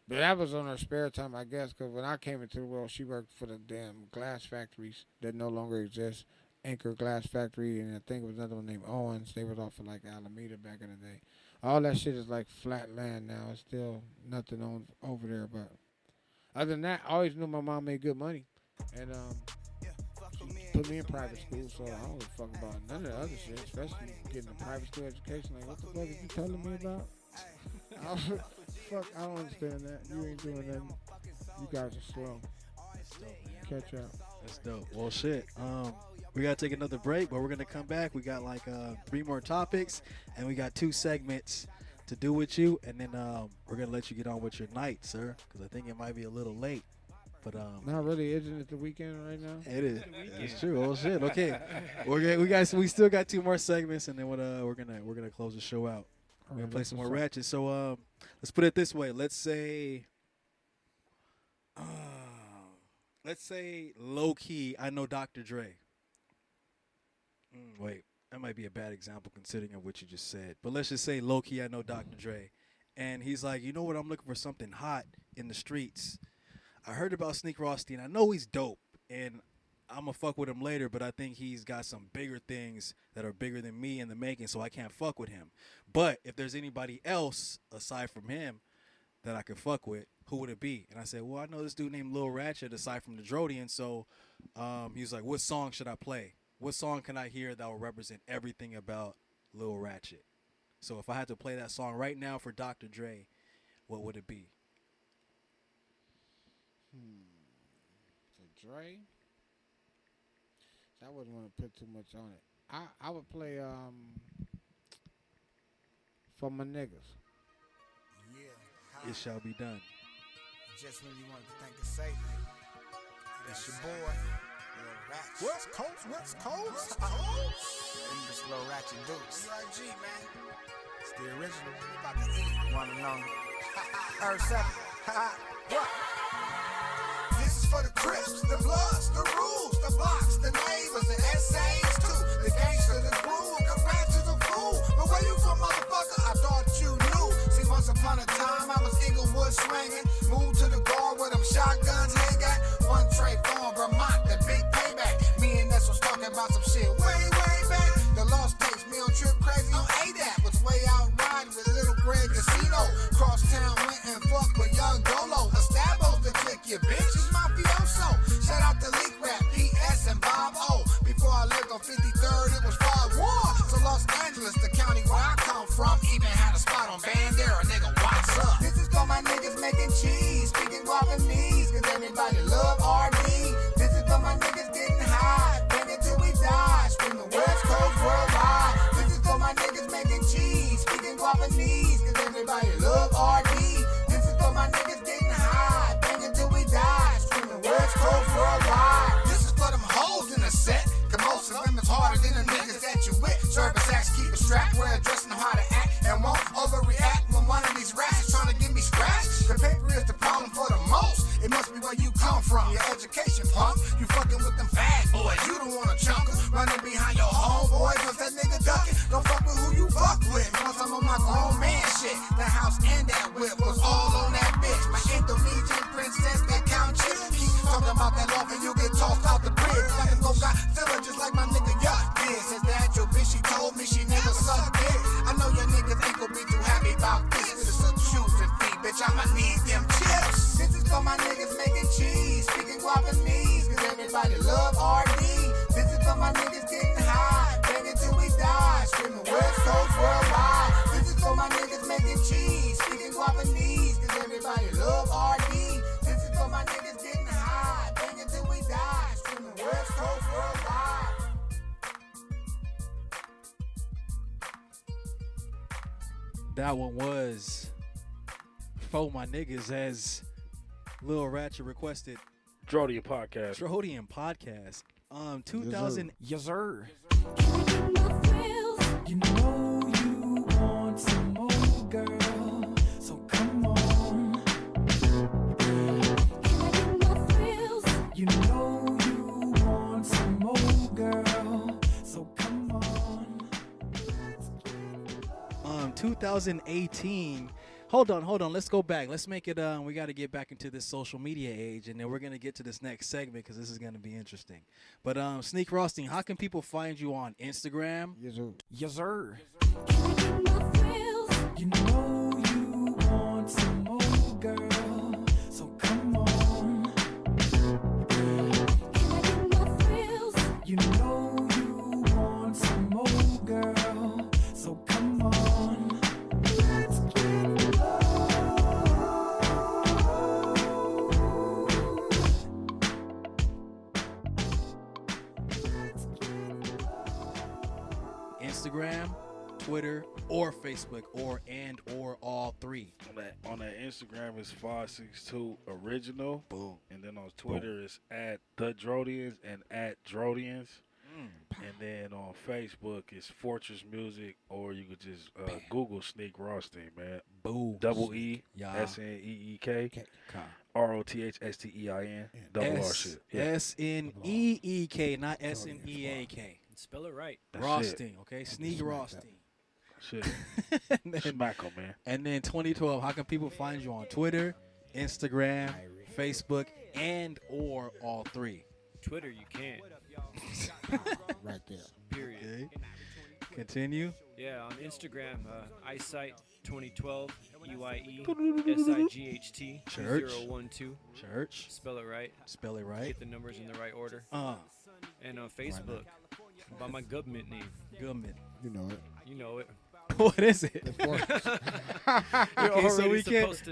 but that was on her spare time, I guess, because when I came into the world, she worked for the damn glass factories that no longer exist. Anchor Glass Factory, and I think it was another one named Owens. They was off of like Alameda back in the day. All that shit is like flat land now. It's still nothing on over there. But other than that, I always knew my mom made good money. And she put me in private school, so I don't give a fuck about none of the other shit, especially getting a private school education. Like, what the fuck are you telling me about? I don't understand that. You ain't doing nothing. You guys are slow. Catch up. That's dope. Well, shit. We got to take another break, but we're going to come back. We got like 3 more topics, and we got 2 segments to do with you, and then we're going to let you get on with your night, sir, because I think it might be a little late. But not really. Isn't it the weekend right now? It is. It's true. Oh shit. Okay. We still got 2 more segments, and then we're gonna close the show out. We're gonna play some more Rachett. So let's put it this way. Let's say low key. I know Dr. Dre. Wait, that might be a bad example considering of what you just said. But let's just say low key. I know Dr. Dre, and he's like, you know what? I'm looking for something hot in the streets. I heard about Sneak Rothstein. I know he's dope, and I'm going to fuck with him later, but I think he's got some bigger things that are bigger than me in the making, so I can't fuck with him. But if there's anybody else aside from him that I could fuck with, who would it be? And I said, well, I know this dude named Lil Rachett aside from the Drodian, so he was like, what song should I play? What song can I hear that will represent everything about Lil Rachett? So if I had to play that song right now for Dr. Dre, what would it be? For Dre, I wouldn't want to put too much on it. I would play for my niggas. Yeah. It shall be done. Just when you wanted to think of safety, that's your boy. West Coast. And this little Rachett Dukes. G, man. It's the original. About to eat it. One and only. Earth 7. What? This is for the Crips, the Bloods, the Rules, the Blocks, the neighbors, the essays too. The gangster, the groove, congrats to the fool. But where you from, motherfucker? I thought you knew. See, once upon a time, I was Inglewood swinging. Moved to the guard where them shotguns hang at. One Trey Farm, Vermont, the big payback. Me and Ness was talking about some shit way back. The lost tapes, me on Trip Crazy on ADAP. Was way out riding with Little Greg Casino. Cross town, went and fucked with Young Dolo. A Stabos to click your bitch is mafioso. Shout out to Leak Rap, PS and Bob O. Before I lived on 53rd, it was 5-1. So Los Angeles, the county where I come from, even had a spot on Bandera. Nigga, what's up? This is for my niggas making cheese, speaking Guapanese, cause everybody love RD. This is for my niggas getting high, banging till we die, screaming West Coast worldwide. This is for my niggas making cheese, speaking Guapanese, cause everybody love RD. This is for my niggas getting high, banging till we die, screaming West Coast worldwide. This is for them hoes in the set, cause most of them is harder than the niggas that you with. Service acts keep a strap, we're addressing how to act, and won't overreact when one of these rats is trying to get me scratched. The paper is the problem for the most. It must be where you come from, your education punk. You fucking with them fag boys, you don't wanna chunk 'em. Running behind your homeboys, once that nigga ducking. Don't fuck with who you fuck with. Once I'm on my grown man shit, the house and that whip was all on that bitch. My Indonesian princess, that count chick. Keep talking about that love and you get tossed out the bridge. Like a go Godzilla, just like my nigga Yuck did. Says that your bitch, she told me she never sucked dick. I know your niggas ain't gon' be too happy about this. This is a choosing fee, bitch, I'ma need them chips. This is for my niggas making cheese, speaking Guapanese, cause everybody love RD. This is for my niggas getting high, banging till we die, screaming West Coast worldwide. This is for my niggas making cheese, speaking Guapanese, cause everybody love RD. This is for my niggas getting high, banging till we die, screaming West Coast worldwide. That one was for my niggas, as Lil Rachett requested. Drodian podcast. Drodian podcast. 2000. Yes, sir. You know you want some more, girl, so come on. You know you want some more, girl, so come on. 2018. Hold on. Let's go back. Let's make it. We got to get back into this social media age, and then we're gonna get to this next segment because this is gonna be interesting. But Sneak Roasting, how can people find you on Instagram? Yes, sir. You know you want some more, girl, so come on. You know you want some more, girl, so come on. Let's get Instagram, Twitter, or Facebook, or all three. On that Instagram is 562 original. Boom. And then on Twitter it's at the Drodians and at Drodians. And then on Facebook it's Fortress Music, or you could just Google Sneak Rothstein, man. Boom. Double E, Yeah. SNEEK, ROTHSTEIN, double R shit. Yeah. SNEEK, not SNEAK. Spell it right. Rothstein, okay? Sneak Rothstein. Shit. Smack 'em, man. And then 2012, how can people find you on Twitter, Instagram, Facebook, and or all three? Twitter, you can't. Right there. Period. Okay. Continue. Yeah, on Instagram, eyesight 2012, EYESIGHT Church. 2012. Church. Spell it right. Spell it right. Get the numbers in the right order. And on Facebook, by my government name. Government. You know it. You know it. What is it? Okay,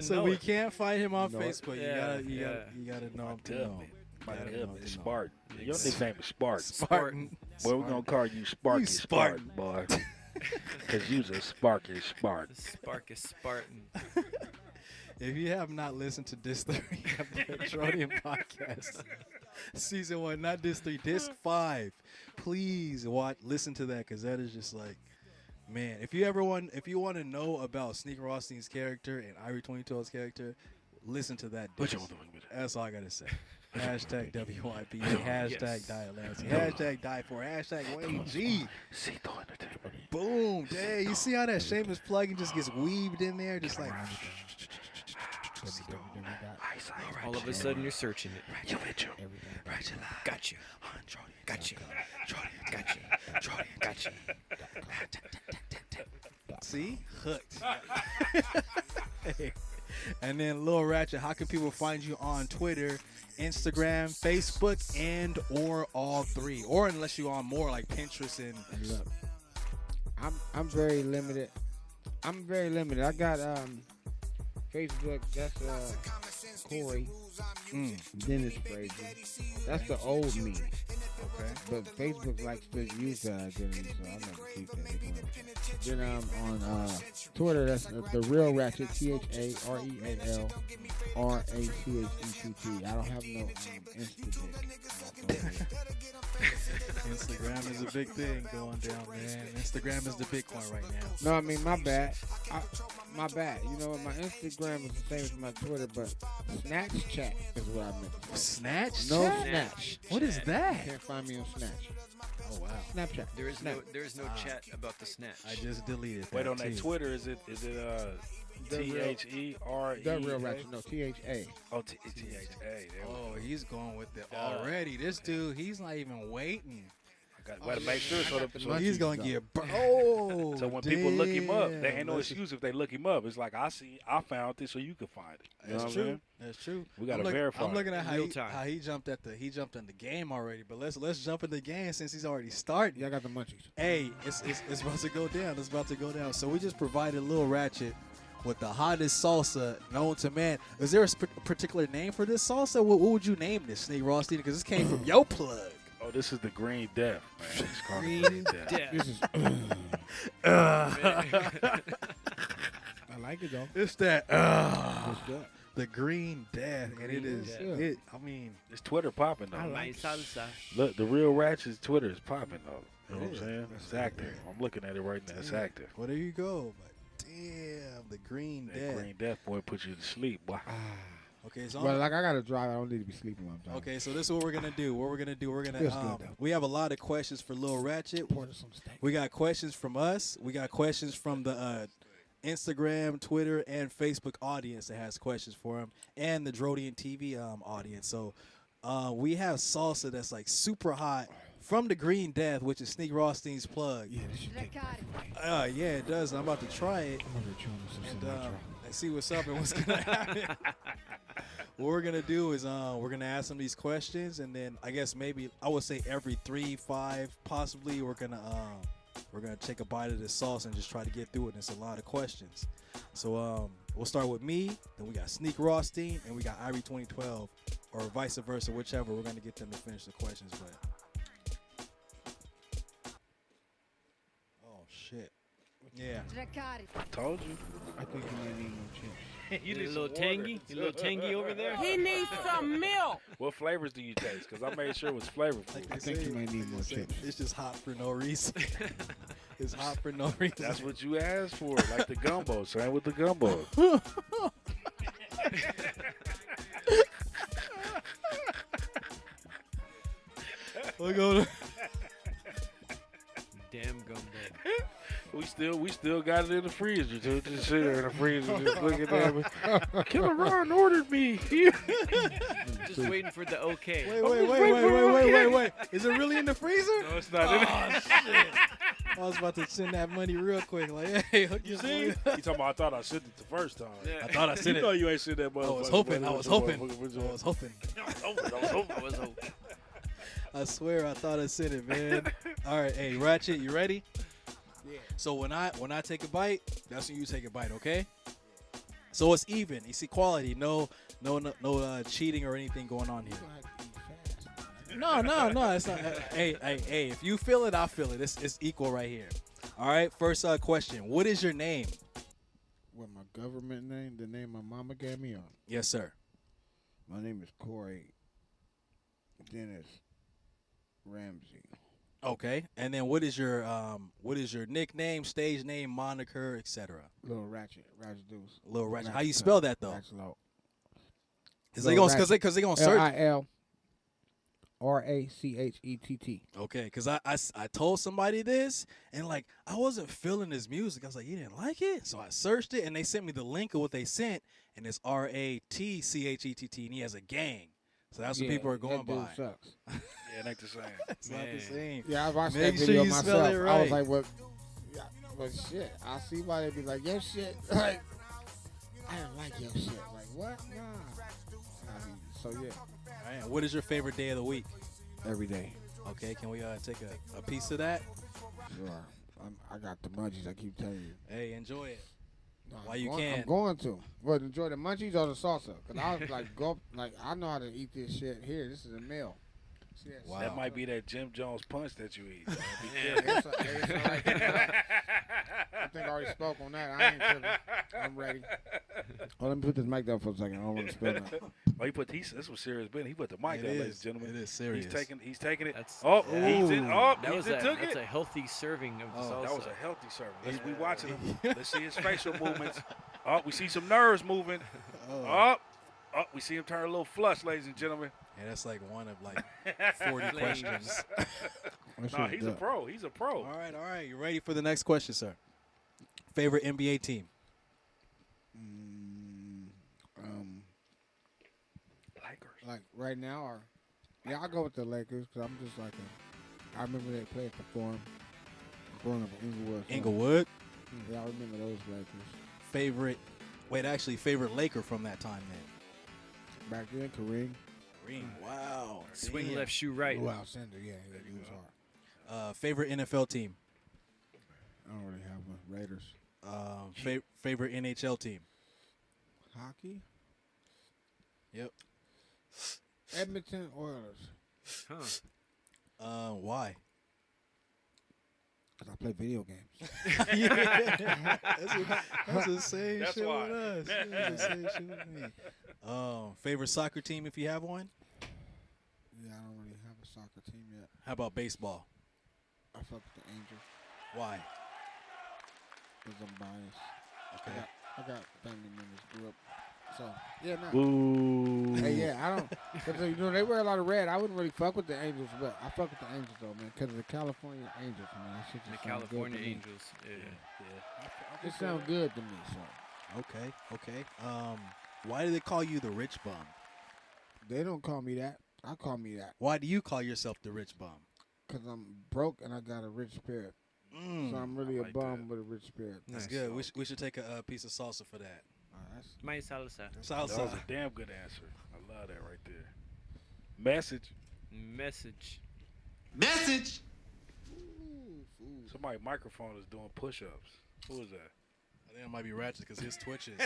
so we can't find him on No. Facebook. Yeah, You gotta know him to know. My government is Spartan. Your nickname is Spartan. Spartan. Well, we're gonna call you Sparky You Spartan, boy. Cause you's a Sparky Spartan. Sparkus Spartan. If you have not listened to this 3 of the Drodian podcast, Season 1, not disc 3, disc 5. Please listen to that because that is just like, man. If you want to know about Sneak Rothstein's character and Ivory 2012's character, listen to that disc. That's all I gotta say. Hashtag WYP, hashtag Dialancy, hashtag Die for, hashtag Wayne G. Boom, dang. You see how that Seamus plugin just gets weaved in there? Just like. All of a sudden, you're searching it. Rachett, Got you. Got you. Got you. Got you. See? Hooked. Hey. And then Lil Rachett, how can people find you on Twitter, Instagram, Facebook, and or all three? Or unless you're on more like Pinterest and look, I'm very limited. I got Facebook, that's Corey. Dennis Frazier. That's the old me. Okay. But Facebook likes to use that identity, so I'll never keep that. Then on Twitter, that's the real Rachett, THAREALRACHETT. I don't have no Instagram. Instagram is a big thing going down, man. Instagram is the big one right now. No, I mean, my bad. My bad. You know what? My Instagram is the same as my Twitter, but Snapchat is what I meant. Snatch? No Snatch. What is that? Can't find me on Snatch. Oh wow. Snapchat. There is no chat about the snatch. I just deleted that. Wait, on that too. Twitter, is it THERE? The real Rachett. No, THA. Oh, THA. Oh, he's going with it already. This dude, he's not even waiting. Got to make sure so he's gonna get so when people look him up, they ain't no excuse if they look him up. It's like I found this so you can find it. That's true. That's true. We gotta verify. I'm looking at how he jumped in the game already. But let's jump in the game since he's already started. Yeah, I got the munchies. Hey, it's about to go down. It's about to go down. So we just provided Lil Rachett with the hottest salsa known to man. Is there a particular name for this salsa? What would you name this, Sneak Rothstein? Because this came from your plug. Oh, this is the Green Death, man. It's called Green Death. This is. I like it though. It's that. It's good. The Green Death, and it is. Death. I mean, it's Twitter popping though. I like salsa. Look, the real Ratchet's Twitter is popping though. You know what I'm saying? It's active. I'm looking at it right now. It's active. Well, there you go. But damn, the Green Death. Green Death boy put you to sleep, boy. Okay, so well, like I gotta drive. I don't need to be sleeping while I'm driving. Okay, so this is what we're gonna do. We're gonna we have a lot of questions for Lil Rachett. We got questions from us. We got questions from the Instagram, Twitter, and Facebook audience that has questions for him, and the Drodian TV audience. So we have salsa that's like super hot from the Green Death, which is Sneak Rothstein's plug. Yeah, this should take yeah, it does. I'm about to try it and see what's up and what's gonna happen. What we're gonna do is we're gonna ask them these questions, and then I guess maybe I would say every 3, 5, possibly we're gonna take a bite of this sauce and just try to get through it. And it's a lot of questions. So we'll start with me. Then we got Sneak Rothstein, and we got Ivory 2012, or vice versa, whichever. We're gonna get them to finish the questions, but. Oh shit. Yeah. I told you. I think you might need more chips. You need a little tangy? You a little tangy over there? He needs some milk. What flavors do you taste? Because I made sure it was flavorful. I think you might need more chips. It's just hot for no reason. It's hot for no reason. That's what you asked for, like the gumbo. Same with the gumbo. We're going. Damn gumbo. We still got it in the freezer. Just sit there in the freezer, just looking at me. Killer Ron ordered me. Just waiting for the okay. Wait. Is it really in the freezer? No, it's not in it. Shit. I was about to send that money real quick. Like, hey, hook You see? You talking about I thought I sent it the first time. Yeah. I thought I sent it. You know you ain't sent that motherfucker. I was hoping. I swear I thought I sent it, man. All right, hey, Rachett, you ready? Yeah. So when I take a bite, that's when you take a bite, okay? So it's even. It's equality. No cheating or anything going on here. No. It's not. Hey. If you feel it, I feel it. It's equal right here. All right. First question. What is your name? What, my government name? The name my mama gave me on. Yes, sir. My name is Corey Dennis Ramsey. Okay. And then what is your nickname, stage name, moniker, etc.? Little Rachett. Rachett Deuce. Little Rachett. How you spell that though? Rachett. Because they gonna search. LILRACHETT. Okay, because I told somebody this, and like I wasn't feeling his music. I was like, you didn't like it? So I searched it, and they sent me the link of what they sent, and it's RATCHETT, and he has a gang. So that's what people are going that dude by. Sucks. Yeah, it ain't the same. It's not the same. Yeah, I watched Make that sure video you myself. spell it right. I was like, well, yeah, but shit. I see why they be like, your shit. Like, I don't like your shit. Like, what? Nah. I mean, so yeah. All right, what is your favorite day of the week? Every day. Okay, can we take a piece of that? Sure. I got the munchies. I keep telling you. Hey, enjoy it. No, While you can. I'm going to. But enjoy the munchies or the salsa. Because I was like, I know how to eat this shit here. This is a meal. See that Wow. That might be that Jim Jones punch that you eat. So be Yeah, careful. I think I already spoke on that. I ain't tripping. I'm ready. Oh, let me put this mic down for a second. I don't want to spill that. Oh, this was serious business. He put the mic It down, is. ladies and gentlemen. It is serious. He's taking it. That's- He's in. Oh, That was took that's it. a healthy serving of the salsa. That was a healthy serving. We watching him. Let's see his facial movements. Oh, we see some nerves moving. Oh, we see him turn a little flush, ladies and gentlemen. Yeah, that's like one of like 40 questions. No, he's a pro. He's a pro. All right. You ready for the next question, sir? Favorite NBA team? Lakers. Like right now, or I'll go with the Lakers because I'm just like I remember they played at the Forum. Growing up in Inglewood. So Inglewood? Yeah, I remember those Lakers. Favorite Laker from that time then? Back then, Kareem. Wow. Swing Damn. left, shoe right. Wow, Sender, yeah, he was hard. Favorite NFL team? I don't really have one. Raiders. Favorite NHL team? Hockey? Yep. Edmonton Oilers. Why? Because I play video games. That's the same That's shit why. with us. That's the same shit with me. Favorite soccer team if you have one? Yeah, I don't really have a soccer team yet. How about baseball? I fuck with the Angels. Why? Because I'm biased. Okay. I got family members grew up. So, yeah, no. Boo. Hey, yeah, I don't. Cause, they wear a lot of red. I wouldn't really fuck with the Angels, but I fuck with the Angels, though, man. Because of the California Angels, man. That shit The just sound California good to me. Angels. Yeah. It sounds good to me, so. Okay. Why do they call you the rich bum? They don't call me that. I call me that. Why do you call yourself the rich bum? Because I'm broke and I got a rich spirit. So I'm really a bum with a rich spirit. That's good. We should take a piece of salsa for that. My salsa. That Salsa. was a damn good answer. I love that right there. Message. Somebody microphone is doing push-ups. Who is that? I think it might be Rachett because his twitches.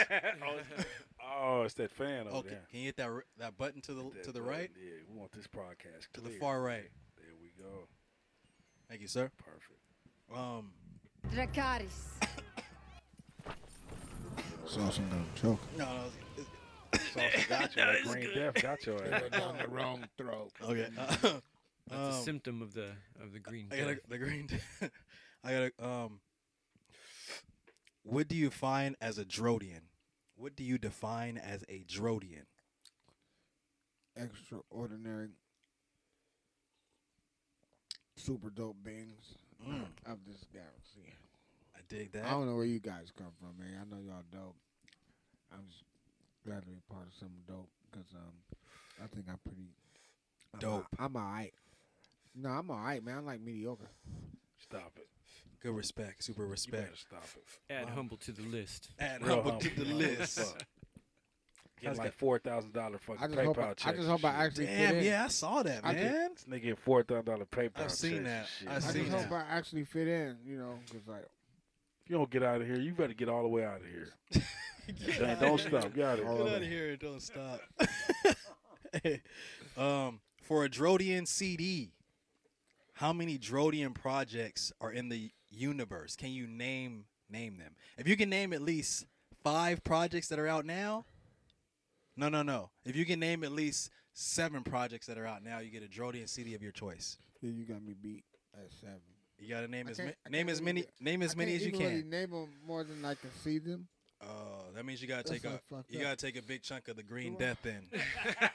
Oh, it's that fan over Okay, there. can you hit that button to the right? Yeah, we want this broadcast To clear. the far right. There we go. Thank you, sir. Perfect. Dracarys. Sauce, I'm gonna choke. No. Sauce got you. That green death got your ass. Down the wrong throat. Okay. That's a symptom of the green. I got the green. I got what do you find as a Drodian? What do you define as a Drodian? Extraordinary, super dope beings of this galaxy. I dig that. I don't know where you guys come from, man. I know y'all dope. I'm just glad to be part of something dope because I think I'm pretty dope. I'm alright. No, I'm alright, man. I'm like mediocre. Stop it. Good respect, super You respect. better stop it. Add humble to the list. Add Real humble to the humble. list. Get like $4,000 fucking I just hope PayPal checks. I just hope I actually fit Damn, in. yeah, I saw that, I man. This nigga get $4,000 PayPal checks. I've seen that. Shit. I've I seen just that. hope I actually fit in, because like If you don't get out of here, you better get all the way out of here. Don't stop. Get out of Get here. out of here and don't stop. Hey, for a Drodian CD, how many Drodian projects are in the universe? Can you name them? If you can name at least 5 projects that are out now. No. If you can name at least 7 projects that are out now. You get a Drodian CD of your choice. Yeah, you got me beat at 7. You gotta name as many as you I can't can. really name them more than I can see them. That means you gotta take That's a fucked up. take a big chunk of the green death then. You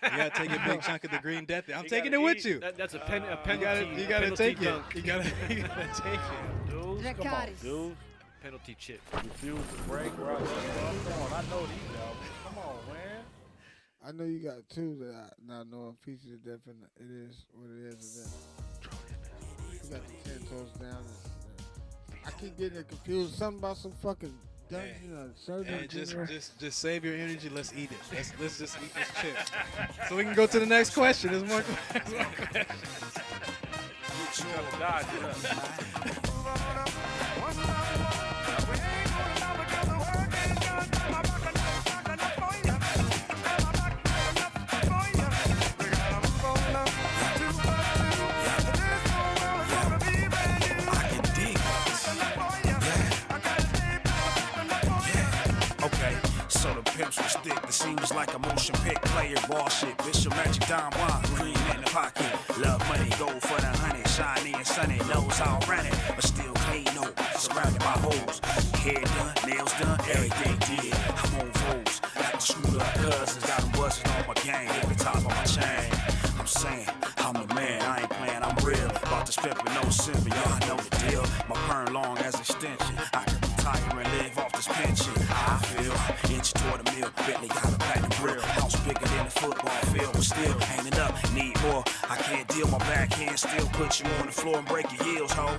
gotta take a big chunk of the green death then. I'm taking it with you. That's a penalty. You gotta take it. dunk. You gotta take it. Dudes, come on, dudes. Penalty chip. Refuse to break. Right. Come on, I know these albums. Come on, man. I know you got 2 that I not know. Pieces of Death, and it is what it is. You got the 10 toes down. I keep getting it confused. Something about some fucking dungeon or surgery. Just save your energy. Let's eat it. Let's just eat this chip. So we can go to the next question. There's more questions. You gotta dodge it up. So the pimps will stick. The scene was like a motion pick. Player ball shit. Bishop Magic Don Juan. Green in the pocket. Love money. Go for the honey. Shiny and sunny. Knows how I ran it. But still clean. No. Surrounded by hoes. Hair done. Nails done. Everything did. I'm on foes. Like the screwed up cousins. Got them busted on my gang. Hit the top of my chain. I'm saying. I'm the man. I ain't playing. I'm real. About to spit with no simple. Y'all know the deal. My perm long as extension. I can retire and live off this pension. How I feel. Inch toward a meal, Bentley got a platinum grill. House bigger than the football field, but still ain't enough. Need more. I can't deal my backhand. Still put you on the floor and break your heels, ho.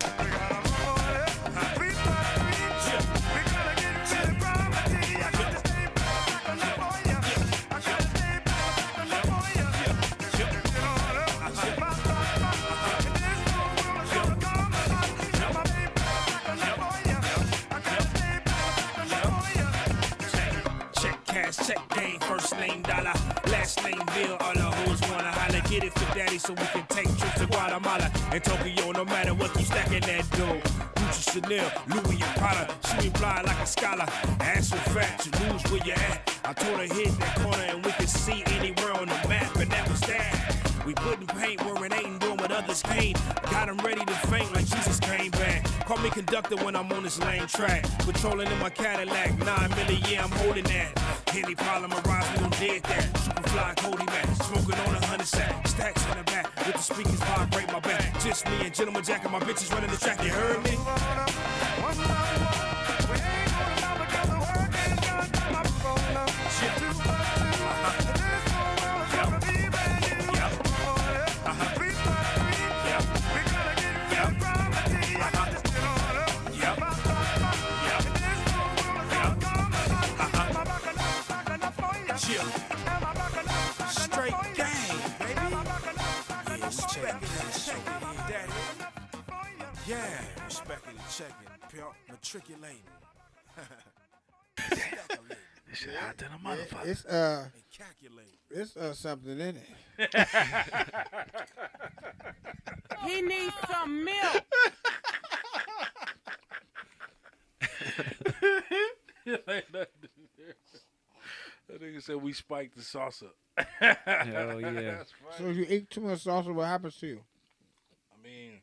Check game, first name dollar, last name bill. All the hoes wanna holler, get it for daddy so we can take trips to Guatemala and Tokyo. No matter what, keep stacking that dough. Gucci, Chanel, Louis and Prada. She ain't blind like a scholar. Ass so fat, you lose where you at. I told her hit that corner and we could see anywhere on the map, and that was that. We putting paint where it ain't doing what others can't. Got them ready to faint like Jesus came back. Call me conductor when I'm on this lame track. Patrolling in my Cadillac, 9 million, yeah, I'm holding that. Any problem arise, we gon' dead that. Super fly Cody back, smoking on 100 sack. Stacks in the back, with the speakers vibrate my back. Just me and Gentleman Jack and my bitches running the track, you heard me? Straight game, baby. Yeah, we checking that. Yeah, respecting and checking. Pimp matriculating. This shit hot than a motherfucker. It's something in it. He needs some milk. That nigga said we spiked the salsa. Hell yeah. So if you eat too much salsa, what happens to you? I mean,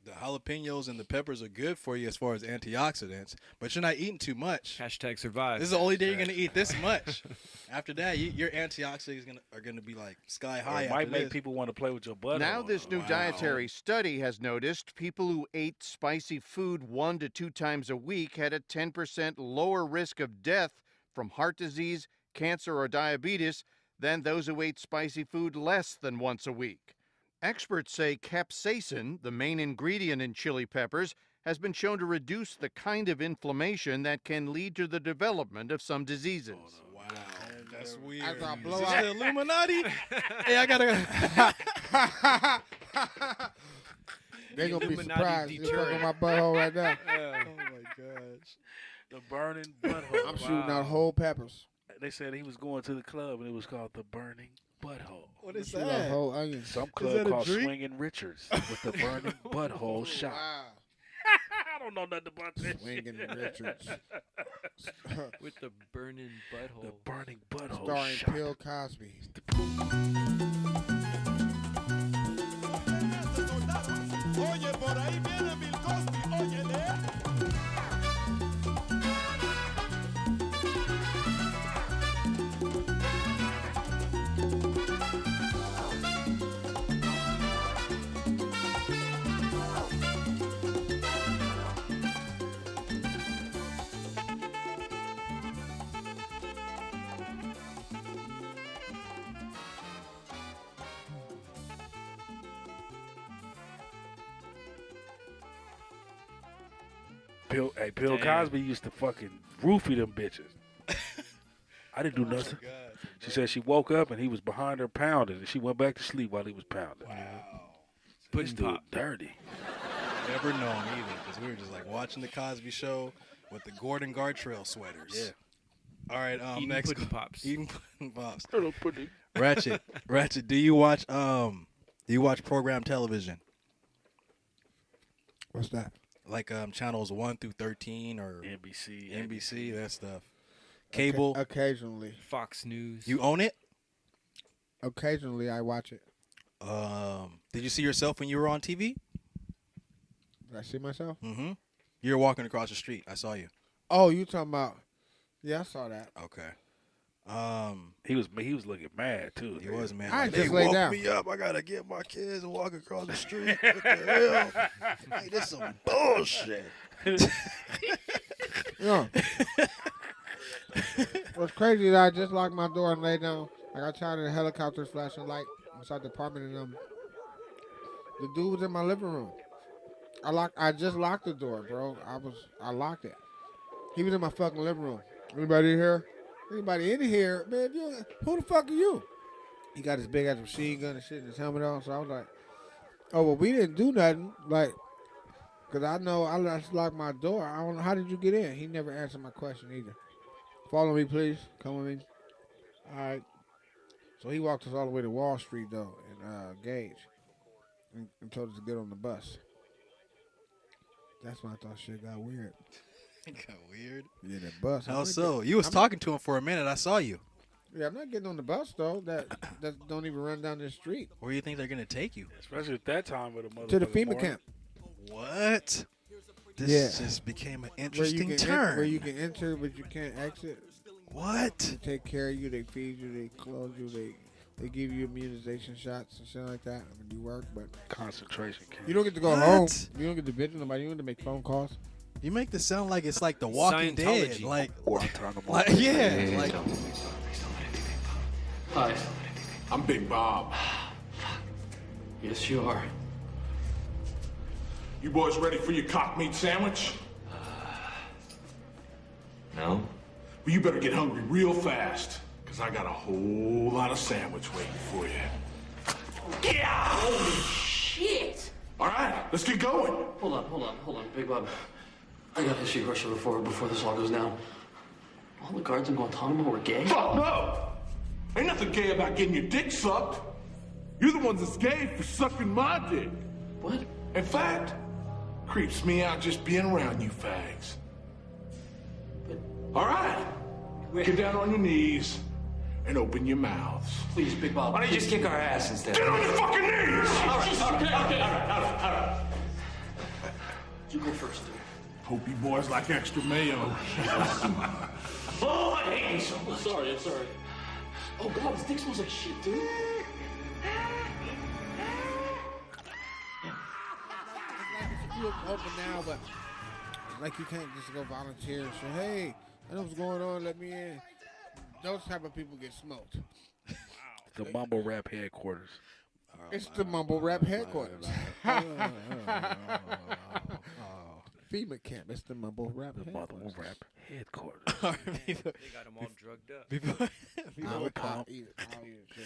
the jalapenos and the peppers are good for you as far as antioxidants, but you're not eating too much. Hashtag survive. This is the only day you're gonna eat this much. After that, your antioxidants are gonna be like sky high. It might make people want to play with your butter. Now this new dietary study has noticed people who ate spicy food 1 to 2 times a week had a 10% lower risk of death from heart disease, cancer, or diabetes than those who ate spicy food less than once a week. Experts say capsaicin, the main ingredient in chili peppers, has been shown to reduce the kind of inflammation that can lead to the development of some diseases. Wow, that's weird. I got Is blow this out. the Illuminati? Hey, I gotta. They're gonna be Illuminati surprised. You're deterrent. fucking my butthole right now. Oh my gosh. The burning butthole. I'm shooting out whole peppers. They said he was going to the club and it was called the burning butthole. What is Shoot out that? whole onion. Some that club a called drink? Swinging Richards with the burning butthole shot. Wow. I don't know nothing about that Swinging shit. Richards. With the burning butthole. The burning butthole Starring shot. Bill Cosby. Oye, por ahí viene Bill Cosby, óyele. Bill Cosby used to fucking roofie them bitches. I didn't do nothing. She said she woke up and he was behind her pounding, and she went back to sleep while he was pounding. Wow. This dude dirty. Never known either, because we were just like watching the Cosby Show with the Gordon Gartrell sweaters. Yeah. All right. Eating Next. pudding pops. Eating pudding pops. Pudding. Rachett. Do you watch program television? What's that? Like channels 1 through 13 or NBC, that stuff. Cable. Occasionally. Fox News. You own it? Occasionally, I watch it. Did you see yourself when you were on TV? Did I see myself? Mm-hmm. You were walking across the street. I saw you. Oh, you talking about? Yeah, I saw that. Okay. He was looking mad too. He was mad. I Like, just they laid woke down. me up. I gotta get my kids and walk across the street. What the hell? Hey, this some bullshit. Yeah. What's crazy is I just locked my door and laid down. I got tired of the helicopters flashing light inside the apartment, and the dude was in my living room. I just locked the door, bro. I locked it. He was in my fucking living room. Anybody here? Anybody in here? Man, who the fuck are you? He got his big ass machine gun and shit and his helmet on. So I was like, oh, well, we didn't do nothing. Like, because I know I just locked my door. I don't know. How did you get in? He never answered my question either. Follow me, please. Come with me. All right. So he walked us all the way to Wall Street, though, in Gage, and told us to get on the bus. That's when I thought shit got weird. It got weird. Yeah, that bus. How so? You was talking to him for a minute. I saw you. Yeah, I'm not getting on the bus, though. That don't even run down this street. Where do you think they're going to take you? Especially at that time with a motherfucker. To the FEMA camp. What? This just became an interesting turn. Where you can enter, but you can't exit. What? They take care of you. They feed you. They clothe you. They give you immunization shots and shit like that. I mean, you work, but concentration camp. You don't get to go home. You don't get to visit nobody. You don't get to make phone calls. You make this sound like it's like The Walking Dead. Like yeah. Like, Hi, I'm Big Bob. Yes, you are. You boys ready for your cock meat sandwich? No? Well, you better get hungry real fast, because I got a whole lot of sandwich waiting for you. Get out! Holy shit! All right, let's get going. Hold on, Big Bob. I got history Russia before this all goes down. All the guards in Guantanamo were gay? Fuck no! Ain't nothing gay about getting your dick sucked. You're the ones that's gay for sucking my dick. What? In fact, creeps me out just being around you fags. All right, get down on your knees and open your mouths. Please, Big Bob. Why don't you just kick our ass instead? Get on your fucking knees! All right. You go first, dude. Hope you boys like extra mayo. Oh, I hate you so much. I'm sorry. Oh, God, this dick smells like shit, dude. You open now, but like you can't just go volunteer and say, hey, I know what's going on, let me in. Those type of people get smoked. The mumble rap headquarters. It's the mumble rap headquarters. FEMA camp. It's the mumble rap headquarters. Rap headquarters. They got them all drugged up.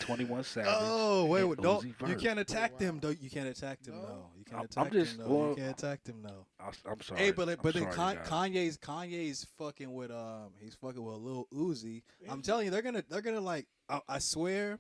21 Savage. Oh, wait, and don't. Uzi You Vert. can't attack them, though. You can't attack them, no. You can't I'm attack just them, no. going- You can't attack them, no. I'm sorry. Hey, but then sorry, guys. Kanye's fucking with he's fucking with Lil Uzi. I'm telling you, they're gonna like I swear,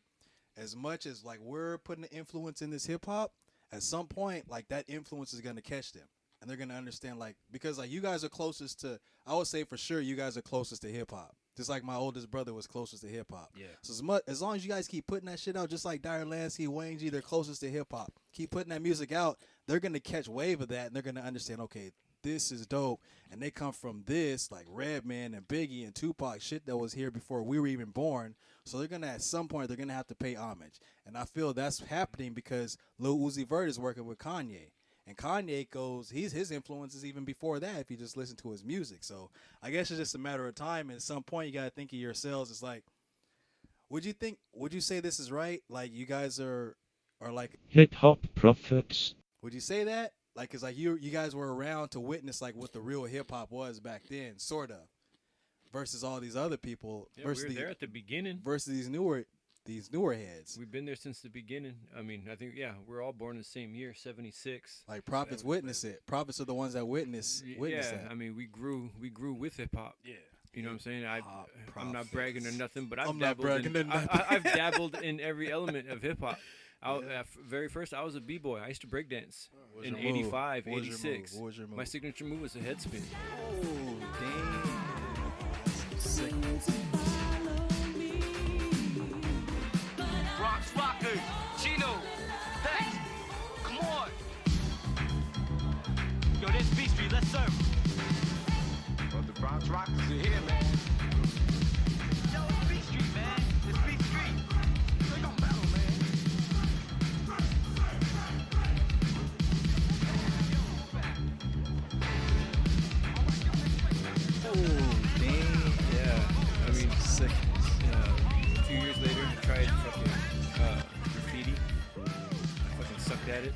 as much as like we're putting the influence in this hip hop, at some point like that influence is gonna catch them, and they're gonna understand like because like you guys are closest to, I would say for sure you guys are closest to hip hop. Just like my oldest brother was closest to hip hop. Yeah. So as long as you guys keep putting that shit out, just like Dire Lansky, Wayne G, they're closest to hip hop. Keep putting that music out, they're gonna catch wave of that, and they're gonna understand. Okay, this is dope, and they come from this, like Redman and Biggie and Tupac, shit that was here before we were even born. So they're gonna at some point they're gonna have to pay homage, and I feel that's happening because Lil Uzi Vert is working with Kanye. And Kanye goes, his influence is even before that if you just listen to his music. So I guess it's just a matter of time. And at some point, you got to think of yourselves. It's like, would you say this is right? Like, you guys are like hip hop prophets. Would you say that? Like, cause like you guys were around to witness like what the real hip hop was back then, sort of, versus all these other people. Yeah, versus we were there at the beginning. Versus these newer heads. We've been there since the beginning. I mean, I think we're all born in the same year, 76. Like prophets witness it. Prophets are the ones that witness that. I mean, we grew with hip hop. Yeah. You know what I'm saying? I'm not bragging or nothing, but I'm not bragging or nothing. I've dabbled in every element of hip hop. Very first, I was a b-boy. I used to break dance in 85, 86. What was your move? My signature move was a head spin. Oh, damn. Sick. Bronx Rocker, Chino, thanks. Come on. Yo, this B Street, let's serve. Well, the Bronx Rockers are here, man. Yo, it's B Street, man. It's B Street. They gon' battle, man. Oh, damn. Yeah, I mean, sick. A few years later, I tried fucking graffiti. I fucking sucked at it.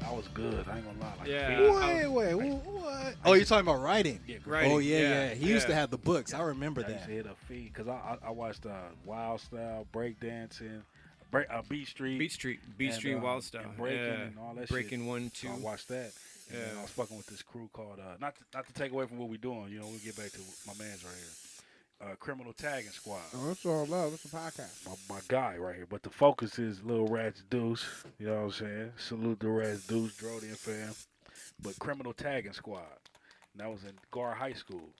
I was good. I ain't gonna lie. Like, Yeah. Wait, what? Oh, you're talking about writing? Yeah, writing. Oh, yeah. He used to have the books. I remember I used that. to hit a feed because I watched Wild Style, breakdancing, Beat Street. Beat Street, Wild Style. And breaking and all that Breaking shit. 1, 2. So I watched that. And then I was fucking with this crew called, not to take away from what we're doing, you know, we'll get back to my man's right here. Criminal Tagging Squad. Oh, it's all love. It's a podcast. My guy right here. But the focus is Lil Rats Deuce. You know what I'm saying? Salute the Rats Deuce, Drodian fam. But Criminal Tagging Squad. And that was in Gar High School.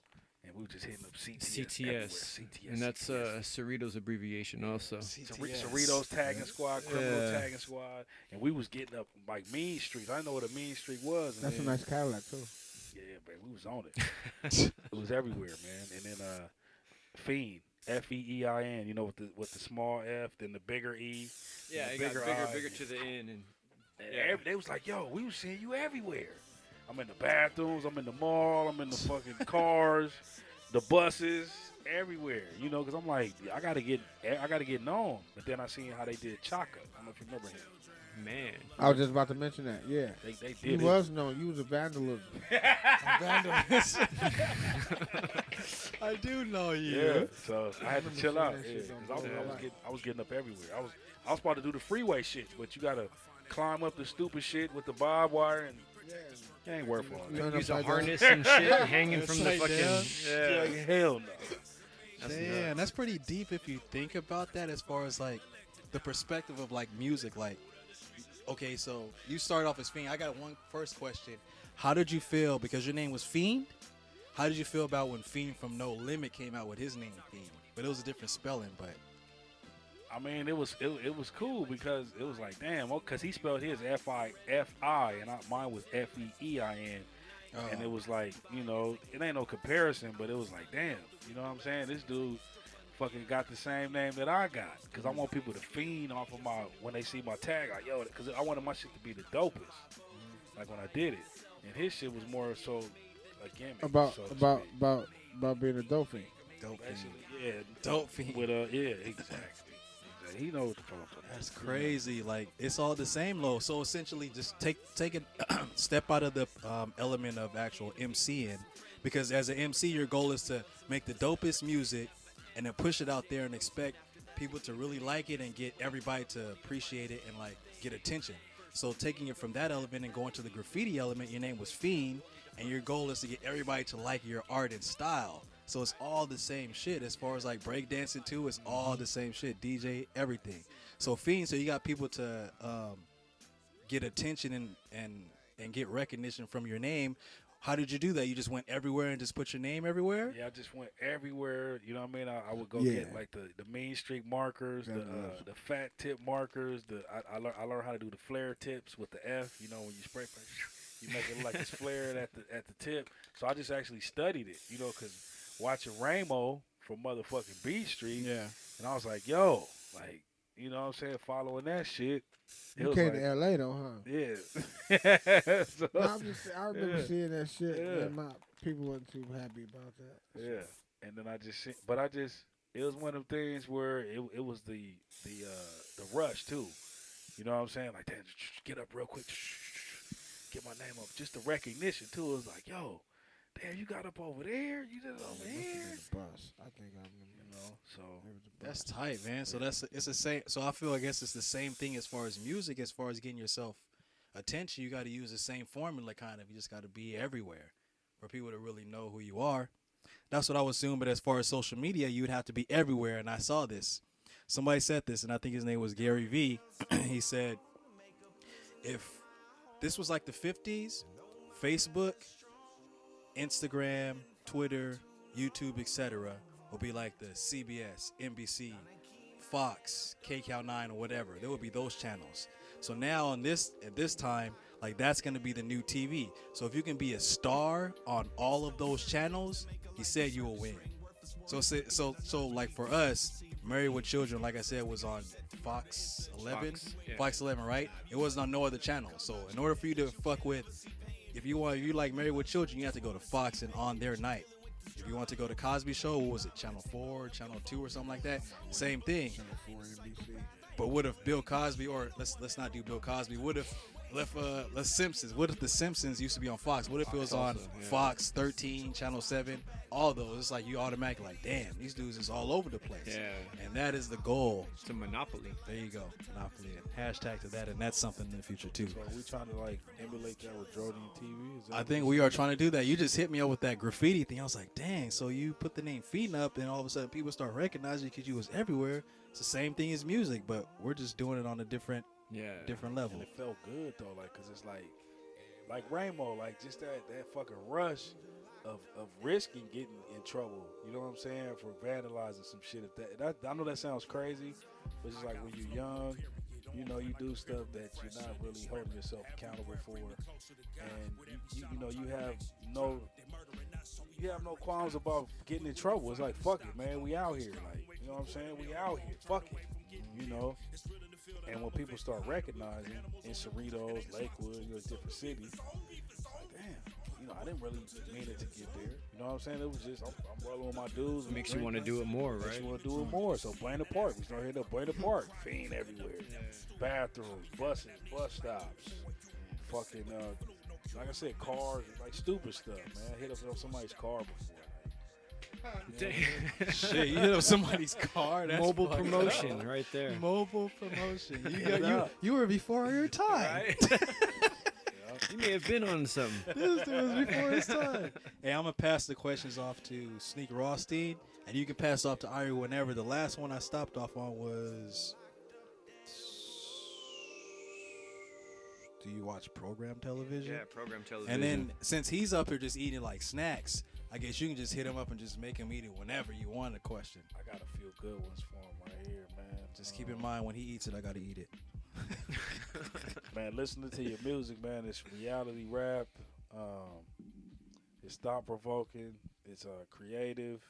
And we were just hitting up CTS. And that's Cerritos abbreviation also. Cerritos Tagging Squad, Criminal Tagging Squad. And we was getting up like Mean Street. I didn't know what a Mean Street was. That's a nice Cadillac, too. Yeah, man. We was on it. It was everywhere, man. And then Fiend, F-E-E-I-N, you know, with the small F, then the bigger E. Yeah, it got bigger to the N. And they was like, yo, we was seeing you everywhere. I'm in the bathrooms, I'm in the mall, I'm in the fucking cars, the buses, everywhere. You know, because I'm like, I gotta get known. But then I seen how they did Chaka. I don't know if you remember him. Man, I was just about to mention that. Yeah, they did. He was known. You was a vandalism. Vandalism. I do know you. Yeah, so I had to chill out. Yeah, 'cause I was getting up everywhere. I was about to do the freeway shit, but you gotta climb up the stupid shit with the barbed wire and. It ain't worth it. Use a harness and shit hanging from the fucking. Yeah, hell no. Damn, that's pretty deep if you think about that. As far as like the perspective of like music, like okay, so you started off as Fiend. I got one first question. How did you feel because your name was Fiend? How did you feel about when Fiend from No Limit came out with his name Fiend? But it was a different spelling, but. I mean, it was cool because it was like, damn, because he spelled his F-I, and mine was F-E-E-I-N. And it was like, you know, it ain't no comparison, but it was like, damn, you know what I'm saying? This dude fucking got the same name that I got because I want people to fiend off of when they see my tag, like, yo, because I wanted my shit to be the dopest, like when I did it. And his shit was more so a gimmick. About being a dope fiend. Dope fiend. Yeah, dope fiend. With exactly. He knows what the fuck I'm talking about. That's crazy. Like it's all the same, though. So essentially, just take a step out of the element of actual MCing, because as an MC, your goal is to make the dopest music, and then push it out there and expect people to really like it and get everybody to appreciate it and like get attention. So taking it from that element and going to the graffiti element, your name was Fiend, and your goal is to get everybody to like your art and style. So it's all the same shit as far as like breakdancing too. It's all the same shit. DJ, everything. So Fiend, so you got people to get attention and get recognition from your name. How did you do that? You just went everywhere and just put your name everywhere? Yeah, I just went everywhere. You know what I mean? I would go Yeah. get like the Mean Streak markers, the fat tip markers. I learned how to do the flare tips with the F. You know, when you spray paint, you make it look like it's flared at the tip. So I just actually studied it. You know, because watching Ramo from motherfucking B Street. Yeah. And I was like, yo, like, you know what I'm saying? Following that shit. You came to LA though, huh? Yeah. So, No, I remember seeing that shit, Yeah. and my people wasn't too happy about that. Yeah. And then it was one of them things where it was the rush too. You know what I'm saying? Like, damn, get up real quick, get my name up. Just the recognition too. It was like, yo, damn, you got up over there, you did it over here. Bus. I think I remember. You know, so That's tight, man. So it's the same. So I feel, I guess it's the same thing as far as music, as far as getting yourself attention. You got to use the same formula, kind of. You just got to be everywhere for people to really know who you are. That's what I was assuming. But as far as social media, you would have to be everywhere. And I saw this. Somebody said this, and I think his name was Gary V. He said, if this was like the 50s, Facebook, Instagram, Twitter, YouTube, etc., will be like the CBS, NBC, Fox, KCAL9, or whatever. There would be those channels. So now at this time, like, that's going to be the new TV. So if you can be a star on all of those channels, he said you will win. So like for us, Married with Children, like I said, was on Fox 11. Fox 11, right? It wasn't on no other channel. So in order for you to fuck with, if you like Married with Children, you have to go to Fox and on their night. If you want to go to Cosby Show, what was it, Channel 4, Channel 2, or something like that? Same thing. Channel 4 NBC. But what if Bill Cosby, or let's not do Bill Cosby, what if Simpsons, what if the Simpsons used to be on Fox? What if it was on Fox 13, Channel 7, all those? It's like you automatically like, damn, these dudes is all over the place. Yeah. And that is the goal. It's a monopoly. There you go. Monopoly. Hashtag to that, and that's something in the future too. So are we trying to like emulate that with Drodian TV? I think we are trying to do that. You just hit me up with that graffiti thing. I was like, dang, so you put the name Feeding Up, and all of a sudden people start recognizing you because you was everywhere. It's the same thing as music, but we're just doing it on a different level. And it felt good though, like, cause it's like Ramo, like just that fucking rush of risking getting in trouble. You know what I'm saying? For vandalizing some shit. I know that sounds crazy, but it's like when you're young, you know, you do stuff that you're not really holding yourself accountable for, and you know you have no qualms about getting in trouble. It's like, fuck it, man, we out here, like, you know what I'm saying? We out here, fuck it, you know. And when people start recognizing in Cerritos, Lakewood, you know, different cities, it's like, damn, you know, I didn't really mean it to get there. You know what I'm saying? It was just, I'm rolling with my dudes. Makes you want to do it more, right? Makes you want to do it more. So Blaine Park, we started hitting up Blaine Park, Fiend everywhere, bathrooms, buses, bus stops, fucking, like I said, cars, like stupid stuff, man. I hit up somebody's car before. Shit, you hit up somebody's car. That's mobile promotion right there. Mobile promotion. You were before your time. Right? You may have been on something. This dude was before his time. Hey, I'm gonna pass the questions off to Sneak Rothstein, and you can pass off to Ari whenever. The last one I stopped off on was, do you watch program television? Yeah, program television. And then since he's up here just eating like snacks, I guess you can just hit him up and just make him eat it whenever you want a question. I got a few good ones for him right here, man. Just keep in mind when he eats it, I gotta eat it. Man, listening to your music, man, it's reality rap. It's thought provoking. It's creative.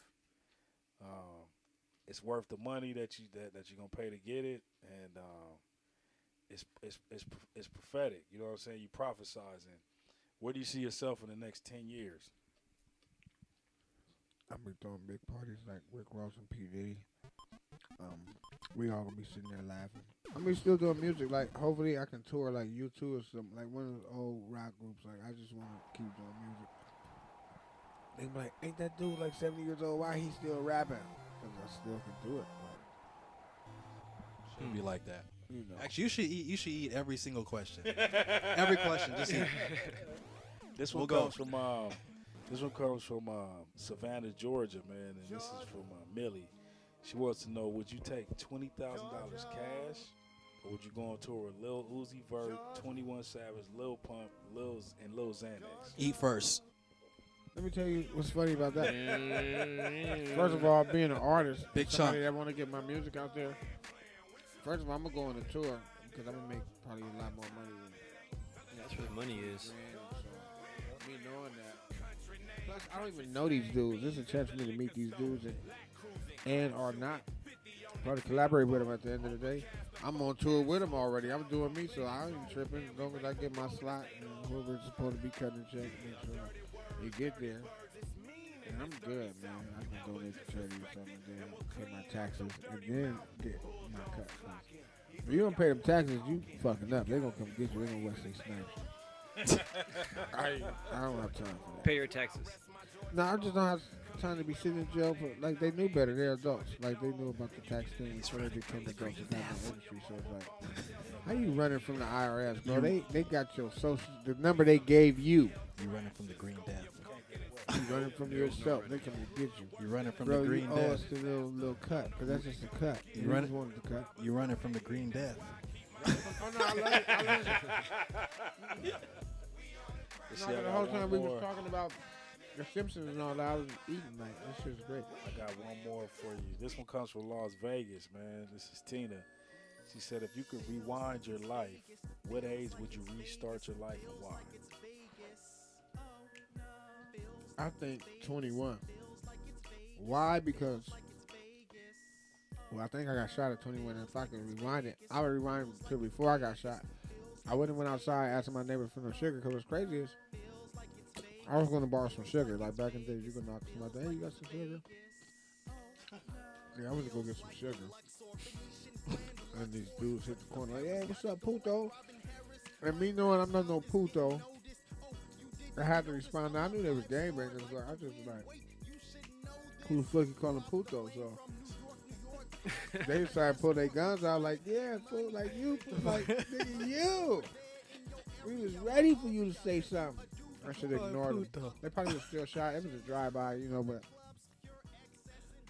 It's worth the money that you're gonna pay to get it, and it's prophetic. You know what I'm saying? You prophesizing. Where do you see yourself in the next 10 years? I'm be throwing big parties like Rick Ross and P. Diddy. We all gonna be sitting there laughing. I mean, still doing music. Like, hopefully I can tour like U2 or something, like one of those old rock groups. Like, I just want to keep doing music. They be like, ain't that dude like 70 years old? Why he still rapping? Because I still can do it. Should be like that. You know. Actually, you should eat every single question. Every question, just eat. This one comes from Savannah, Georgia, man, and this is from Millie. She wants to know: would you take $20,000 cash, or would you go on tour with Lil Uzi Vert, 21 Savage, Lil Pump, and Lil Xanax? Eat first. Let me tell you what's funny about that. First of all, being an artist, Big somebody chunk. that want to get my music out there. First of all, I'm gonna go on a tour because I'm gonna make probably a lot more money than That's where the money is. me knowing that. Plus, I don't even know these dudes. This is a chance for me to meet these dudes and or not. Probably collaborate with them at the end of the day. I'm on tour with them already. I'm doing me, so I ain't tripping. As long as I get my slot and whoever's supposed to be cutting the check, make sure they get there. And I'm good, man. I can donate to charity or something, and then pay my taxes, and then get my cut. If you don't pay them taxes, you fucking up. They gonna come get you. They gonna Wesley Snipes. I don't have time for that. Pay your taxes. No, I just don't have time to be sitting in jail for, like, they knew better. They're adults. Like, they knew about the tax thing before they became adults in the industry. So it's like, how you running from the IRS, bro? They got your social, the number they gave you. You running from the green death. You running from yourself. They come to get you. You running from bro, the green you owe death. us the little cut, because that's just a cut. You running, wanted the cut. You running from the green death. Oh, no, I love it. I love it. No, the whole time we was talking about The Simpsons and all that, I was eating, like, that shit's great. I got one more for you. This one comes from Las Vegas, man. This is Tina. She said, if you could rewind your life, what age would you restart your life and why? I think 21. Why? Because, well, I think I got shot at 21. If I can rewind it, I would rewind it to before I got shot. I wouldn't went outside asking my neighbor for no sugar, because what's crazy is I was going to borrow some sugar. Like back in the days, you could knock somebody, hey, you got some sugar? Yeah, I went to go get some sugar. And these dudes hit the corner like, hey, what's up, puto? And me knowing I'm not no puto, I had to respond. I knew they was gangbangers, but I just was like, who the fuck you calling puto? So they decided to pull their guns out like, yeah, fool, like you, like, nigga, you. We was ready for you to say something. I should have ignored them. They probably was still shot. It was a drive-by, you know, but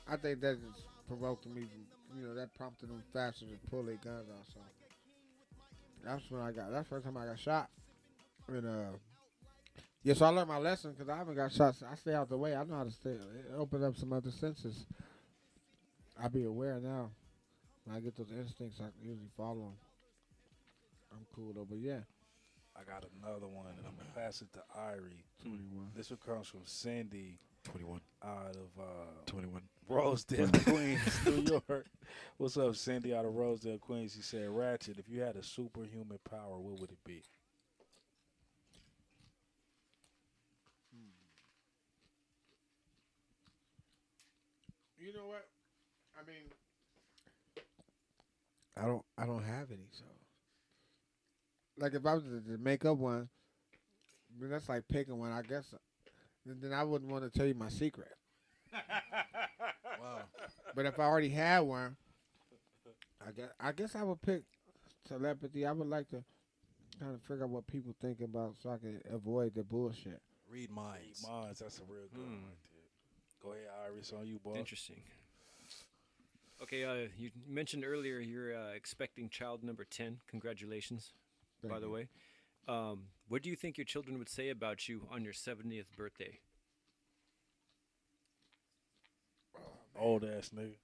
I think that just provoked me. You know, that prompted them faster to pull their guns out. So that's when that's the first time I got shot. And yeah, so I learned my lesson because I haven't got shot. So I stay out the way. I know how to stay. It opened up some other senses. I be aware now. When I get those instincts, I can usually follow them. I'm cool though, but yeah. I got another one, and I'm going to pass it to Irie. 21. This one comes from Cindy. 21. Out of 21. Rosedale, Queens, New York. What's up, Cindy out of Rosedale, Queens? She said, Rachett, if you had a superhuman power, what would it be? You know what? I mean, I don't have any, so. Like if I was to make up one, I mean, that's like picking one. I guess then I wouldn't want to tell you my secret. Wow. But if I already had one, I guess I would pick telepathy. I would like to kind of figure out what people think about so I can avoid the bullshit. Read minds. Read minds. That's a real good one right there. Go ahead, Iris, on you, boy. Interesting. Okay, you mentioned earlier you're expecting child number 10. Congratulations, by the way. What do you think your children would say about you on your 70th birthday? Old ass nigga.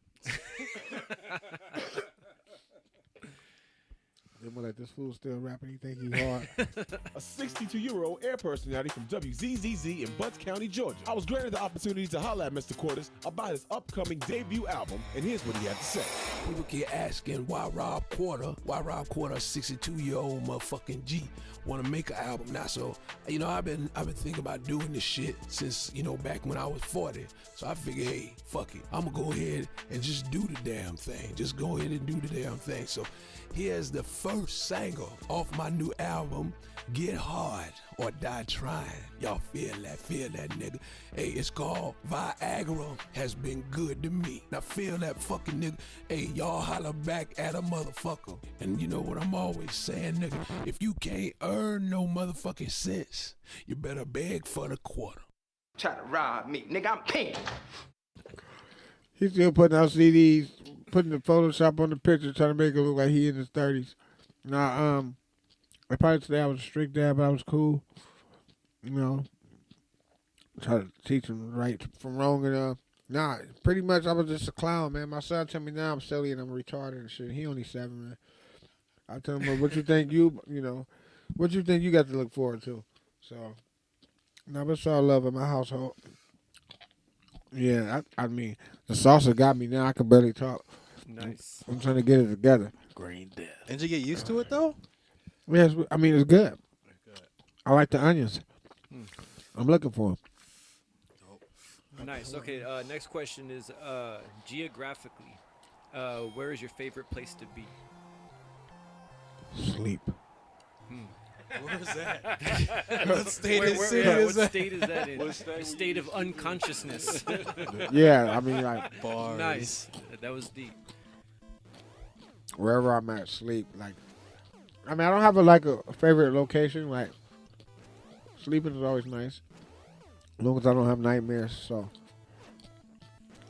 They were like, this fool still rapping, he think he hard. A 62-year-old air personality from WZZZ in Butts County, Georgia. I was granted the opportunity to holler at Mr. Cordes about his upcoming debut album, and here's what he had to say. People keep asking why Rob Porter, a 62-year-old motherfucking G, want to make an album now. So, you know, I've been thinking about doing this shit since, you know, back when I was 40. So I figured, hey, fuck it. I'm going to go ahead and just do the damn thing. Just go ahead and do the damn thing. So here's the first single off my new album, Get Hard or Die Trying. Y'all feel that nigga. Hey, it's called Viagra Has Been Good to Me. Now feel that fucking nigga. Hey, y'all holler back at a motherfucker. And you know what I'm always saying, nigga? If you can't earn no motherfucking sense, you better beg for the quarter. Try to rob me, nigga, I'm pink. He's still putting out CDs, putting the Photoshop on the picture, trying to make it look like he in his 30s. Now, I probably say I was a strict dad, but I was cool. You know, try to teach him right from wrong. And nah, pretty much I was just a clown, man. My son tell me now I'm silly and I'm retarded and shit. He only 7, man. I tell him, well, what you think what you think you got to look forward to? So, now it's all love in my household. Yeah, I mean, the salsa got me now. I can barely talk. Nice. I'm trying to get it together. Green death. Did you get used to it though? Yes, I mean it's good. I like the onions. I'm looking for them. Nice. Okay. Next question is geographically, where is your favorite place to be? Sleep. Where is that? What state is What that? state is that in? A state of unconsciousness. Yeah, I mean like Bars. Nice. That was deep. Wherever I'm at, sleep. Like, I mean, I don't have a favorite location. Like, sleeping is always nice, as long as I don't have nightmares. So,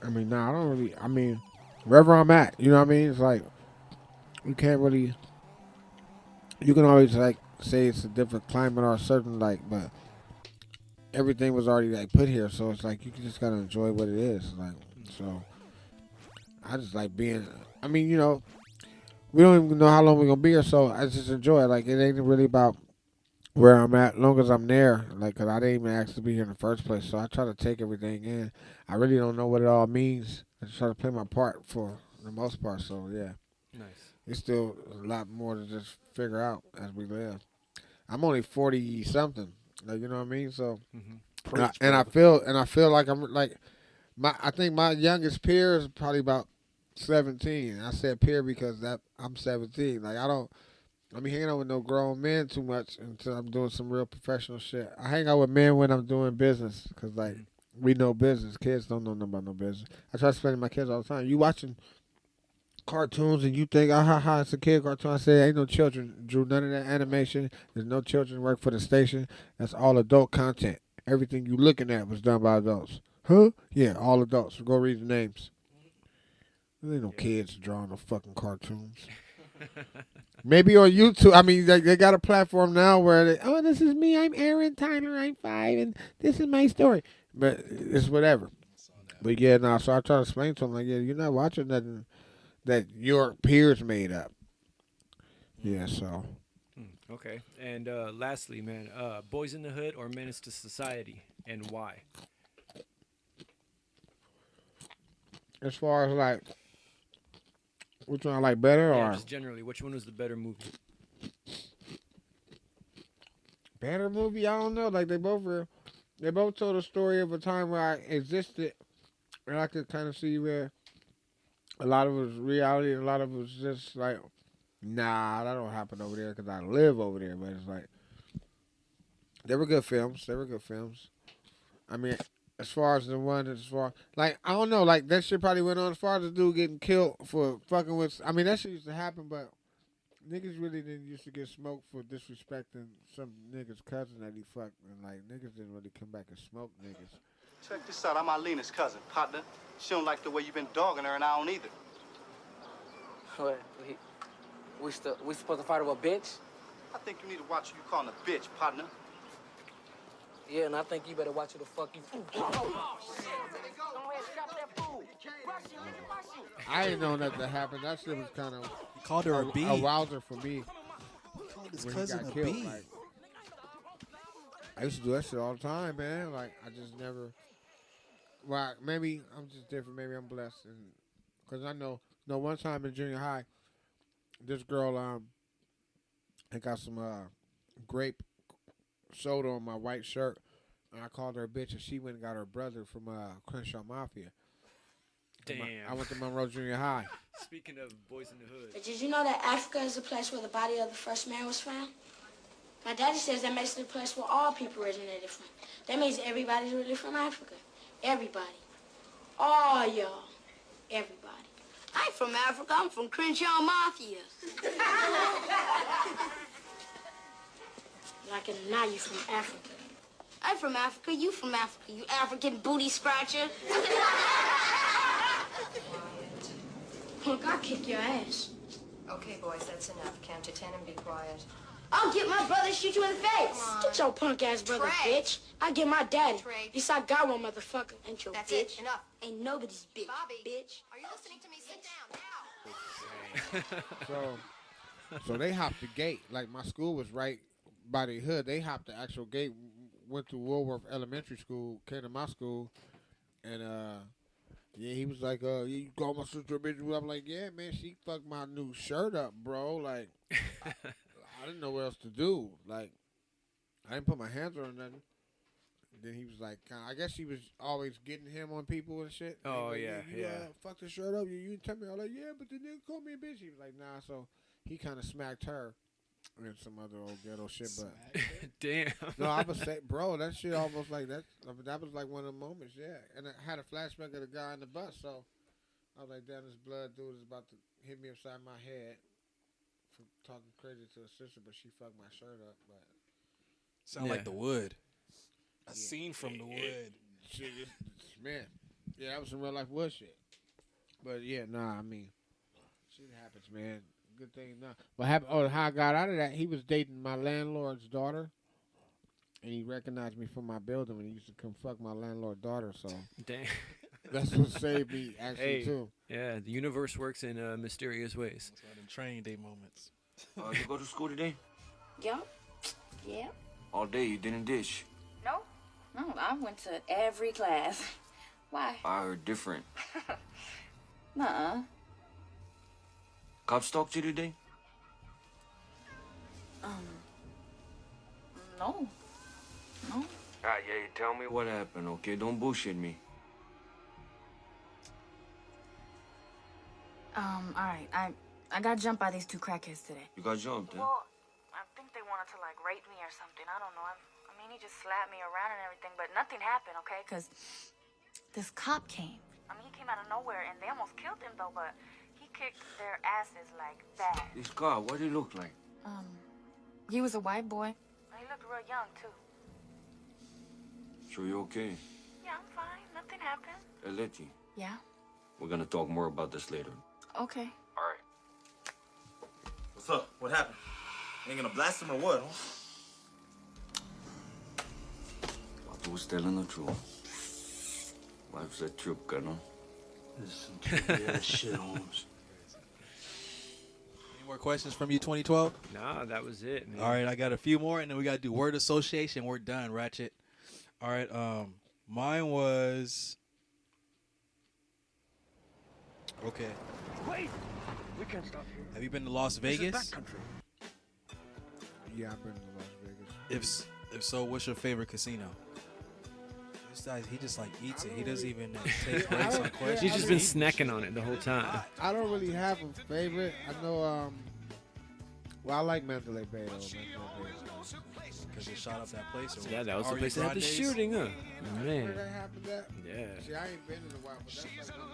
I mean, nah, I don't really. I mean, wherever I'm at, you know what I mean. It's like you can't really. You can always like say it's a different climate or a certain but everything was already like put here, so it's like you just gotta enjoy what it is. Like, so I just like being. I mean, we don't even know how long we're gonna be here, so I just enjoy it. Like, it ain't really about where I'm at, as long as I'm there. Like, 'cause I didn't even ask to be here in the first place, so I try to take everything in. I really don't know what it all means. I just try to play my part for the most part. So yeah, Nice. it's still a lot more to just figure out as we live. I'm only 40 something, like, you know what I mean. So, and I feel like I'm like I think my youngest peer is probably about 17. I said peer because I'm 17. Like, I mean, hanging out with no grown men too much until I'm doing some real professional shit. I hang out with men when I'm doing business because, like, we know business. Kids don't know nothing about no business. I try to explain to my kids all the time. You watching cartoons and you think, it's a kid cartoon. I say, ain't no children drew none of that animation. There's no children work for the station. That's all adult content. Everything you looking at was done by adults. Huh? Yeah, all adults. Go read the names. There ain't no kids drawing no fucking cartoons. Maybe on YouTube. I mean, they got a platform now where this is me. I'm Aaron Tyler. I'm 5, and this is my story. But it's whatever. But yeah, so I try to explain to them, like, yeah, you're not watching nothing that your peers made up. Yeah, so. Okay. And lastly, man, Boys in the Hood or Menace to Society, and why? As far as, like, which one I like better, Yeah, or just generally, which one was the better movie? better movie? I don't know. Like, they both told a story of a time where I existed, and I could kind of see where a lot of it was reality and a lot of it was just like, nah, that don't happen over there because I live over there. But it's like, they were good films. I mean, as far as like, I don't know, like, that shit probably went on as far as the dude getting killed for fucking with. I mean, that shit used to happen, but niggas really didn't used to get smoked for disrespecting some nigga's cousin that he fucked, and like, niggas didn't really come back and smoke niggas. Check this out. I'm Alina's cousin, partner. She don't like the way you been dogging her, and I don't either. What? We supposed to fight over a bitch? I think you need to watch who you calling a bitch, partner. Yeah, and I think you better watch who the fuck you. I didn't know that happened. That shit was kind of called her a bee. A rouser for me. He called his when cousin he got a killed. bee. Like, I used to do that shit all the time, man. Like, I just never. Well, maybe I'm just different. Maybe I'm blessed, because I know. No, one time in junior high, this girl I got some grape soda on my white shirt, and I called her a bitch, and she went and got her brother from Crenshaw Mafia. Damn. I went to Monroe Junior High. Speaking of Boys in the Hood. But did you know that Africa is the place where the body of the first man was found? My daddy says that makes it the place where all people originated from. That means everybody's really from Africa. Everybody. All y'all. Everybody. I ain't from Africa. I'm from Crenshaw Mafia. Like, now you from Africa. I'm from Africa. You from Africa. You African booty scratcher. Punk, I'll kick your ass. Okay, boys, that's enough. Count to 10 and be quiet. I'll get my brother and shoot you in the face. Get your punk ass brother, bitch. I get my daddy. At least I got one, motherfucker. Ain't your That's bitch. it. Enough. Ain't nobody's bitch, bitch. Are you listening to me? Sit down now. So they hopped the gate. Like my school was right by the hood. They hopped the actual gate. Went to Woolworth Elementary School. Came to my school, and yeah, he was like, you call my sister a bitch. I'm like, yeah, man, she fucked my new shirt up, bro. Like, I didn't know what else to do. Like, I didn't put my hands on her or nothing. Then he was like, I guess she was always getting him on people and shit. Oh, like, yeah, you, yeah. Fuck the shirt up. You tell me. I was like, yeah, but the nigga called me a bitch. He was like, nah. So he kind of smacked her and some other old ghetto shit. But Damn. no, I was say, bro, that shit almost like that. That was like one of the moments, yeah. And I had a flashback of the guy on the bus. So I was like, damn, this blood dude is about to hit me upside my head for talking crazy to a sister, but she fucked my shirt up. But Sound like The Wood. A scene from The Wood. Shit, man. Yeah, that was some real life Wood shit. But yeah, nah, I mean, shit happens, man. Good thing not. What happened? Oh, how I got out of that? He was dating my landlord's daughter, and he recognized me from my building when he used to come fuck my landlord's daughter. So Damn. That's what saved me actually too. Yeah, the universe works in mysterious ways. That's why them training day moments. You go to school today? Yeah. Yeah. All day you didn't dish. No. No, I went to every class. Why? I heard different. Nuh-uh. Cops talked to you today? No. No. Ah, yeah, you tell me what happened, okay? Don't bullshit me. All right. I got jumped by these two crackheads today. You got jumped, huh? Well, I think they wanted to, like, rape me or something. I don't know. I mean, he just slapped me around and everything, but nothing happened, okay? Because this cop came. I mean, he came out of nowhere, and they almost killed him, though, but he kicked their asses, like, bad. This guy, what did he look like? He was a white boy. He looked real young, too. Sure you okay? Yeah, I'm fine. Nothing happened. Hey, Letty, Yeah? we're gonna talk more about this later. Okay. All right. What's up? What happened? Ain't gonna blast him or what? Papi was telling the truth. Life's a truca, no? This is some tricky ass shit, Holmes. Any more questions from you, 2012? Nah, that was it, man. All right, I got a few more, and then we got to do word association. We're done, Rachett. All right, mine was... Okay. Wait! We can't stop here. Have you been to Las This is Vegas? backcountry. Yeah, I've been to Las Vegas. If so, what's your favorite casino? This guy, he just like eats it. He doesn't even take breaks on questions. He's just been snacking on it the whole time. I don't really have a favorite. I know, well, I like Mandalay Bay, though. Because they shot up that place? Or Yeah, that was the Ariana place that had the Grande's? shooting, huh? Man. Where that happened at? Yeah. See, I ain't been in a while, but that's like one of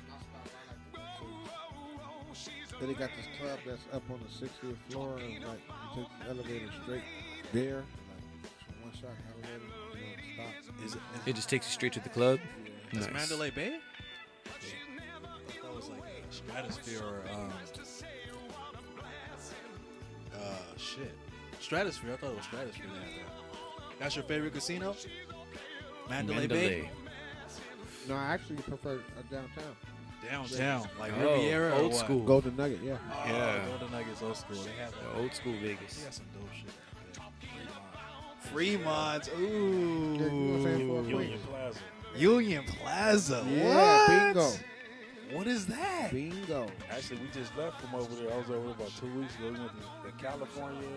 my spots I like to go to. Then they got this club that's up on the 60th floor, and like you take the elevator straight there, like one shot elevator, you know, stop. Is it? It just takes you straight to the club? Is Nice. Mandalay Bay? I thought that was like Stratosphere or shit. Stratosphere. I thought it was Stratosphere. That's your favorite casino? Mandalay Bay? No, I actually prefer downtown. Downtown, like Oh, Riviera, or old what? school. Golden Nugget, yeah. Oh, Yeah. Golden Nuggets, old school. They have that. Old school Vegas. They got some dope shit. Fremont's, ooh. Yeah, you know what I'm saying, for a Union queen. Plaza. Union Plaza. Yeah, what? bingo. What is that? Bingo. Actually, we just left from over there. I was over there about 2 weeks ago. We went to the California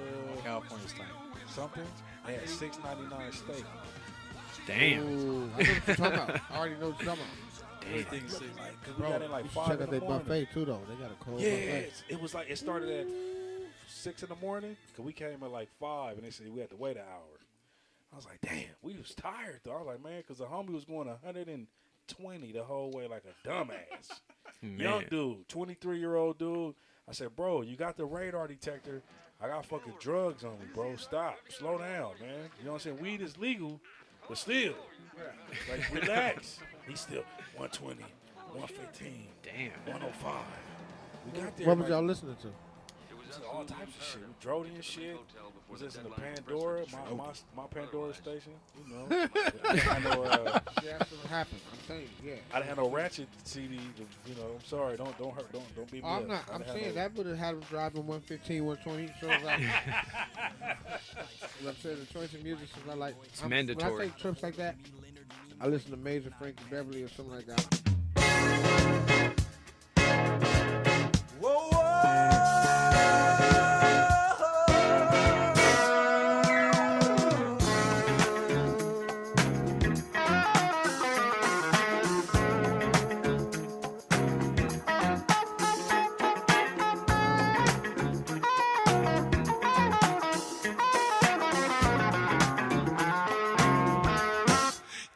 style. something. They had $6.99 steak. Damn. Ooh, I know what you're talking about. I already know what you're talking about. Everything's Cause we Bro, got in like you should 5 check in out the their morning. buffet too, though. They got a cold Yeah, buffet. it was like it started at 6 in the morning. Cause we came at like 5, and they said we had to wait an hour. I was like, damn, we was tired though. I was like, man, cause the homie was going 120 the whole way like a dumbass. Young dude, 23-year-old dude. I said, bro, you got the radar detector. I got fucking drugs on me, bro. Stop. Slow down, man. You know what I'm saying? Weed is legal, but still. Like, relax. He's still 120, 115, Damn. 105. We got there. What was like, y'all listening to? Just all types of shit. Drodian shit. Was listening to Pandora, my Pandora station. You know. I know. Yeah, that's what happened. I'm saying, yeah. I didn't have no Rachett CD. You know, I'm sorry. Don't hurt. Don't beat me I'm up. not. I'm saying that would have had him driving 115, 120. So it's like, I'm saying the choice of music is not like. It's mandatory. When I take trips like that, I listen to Major Frankie Beverly or something like that. Whoa,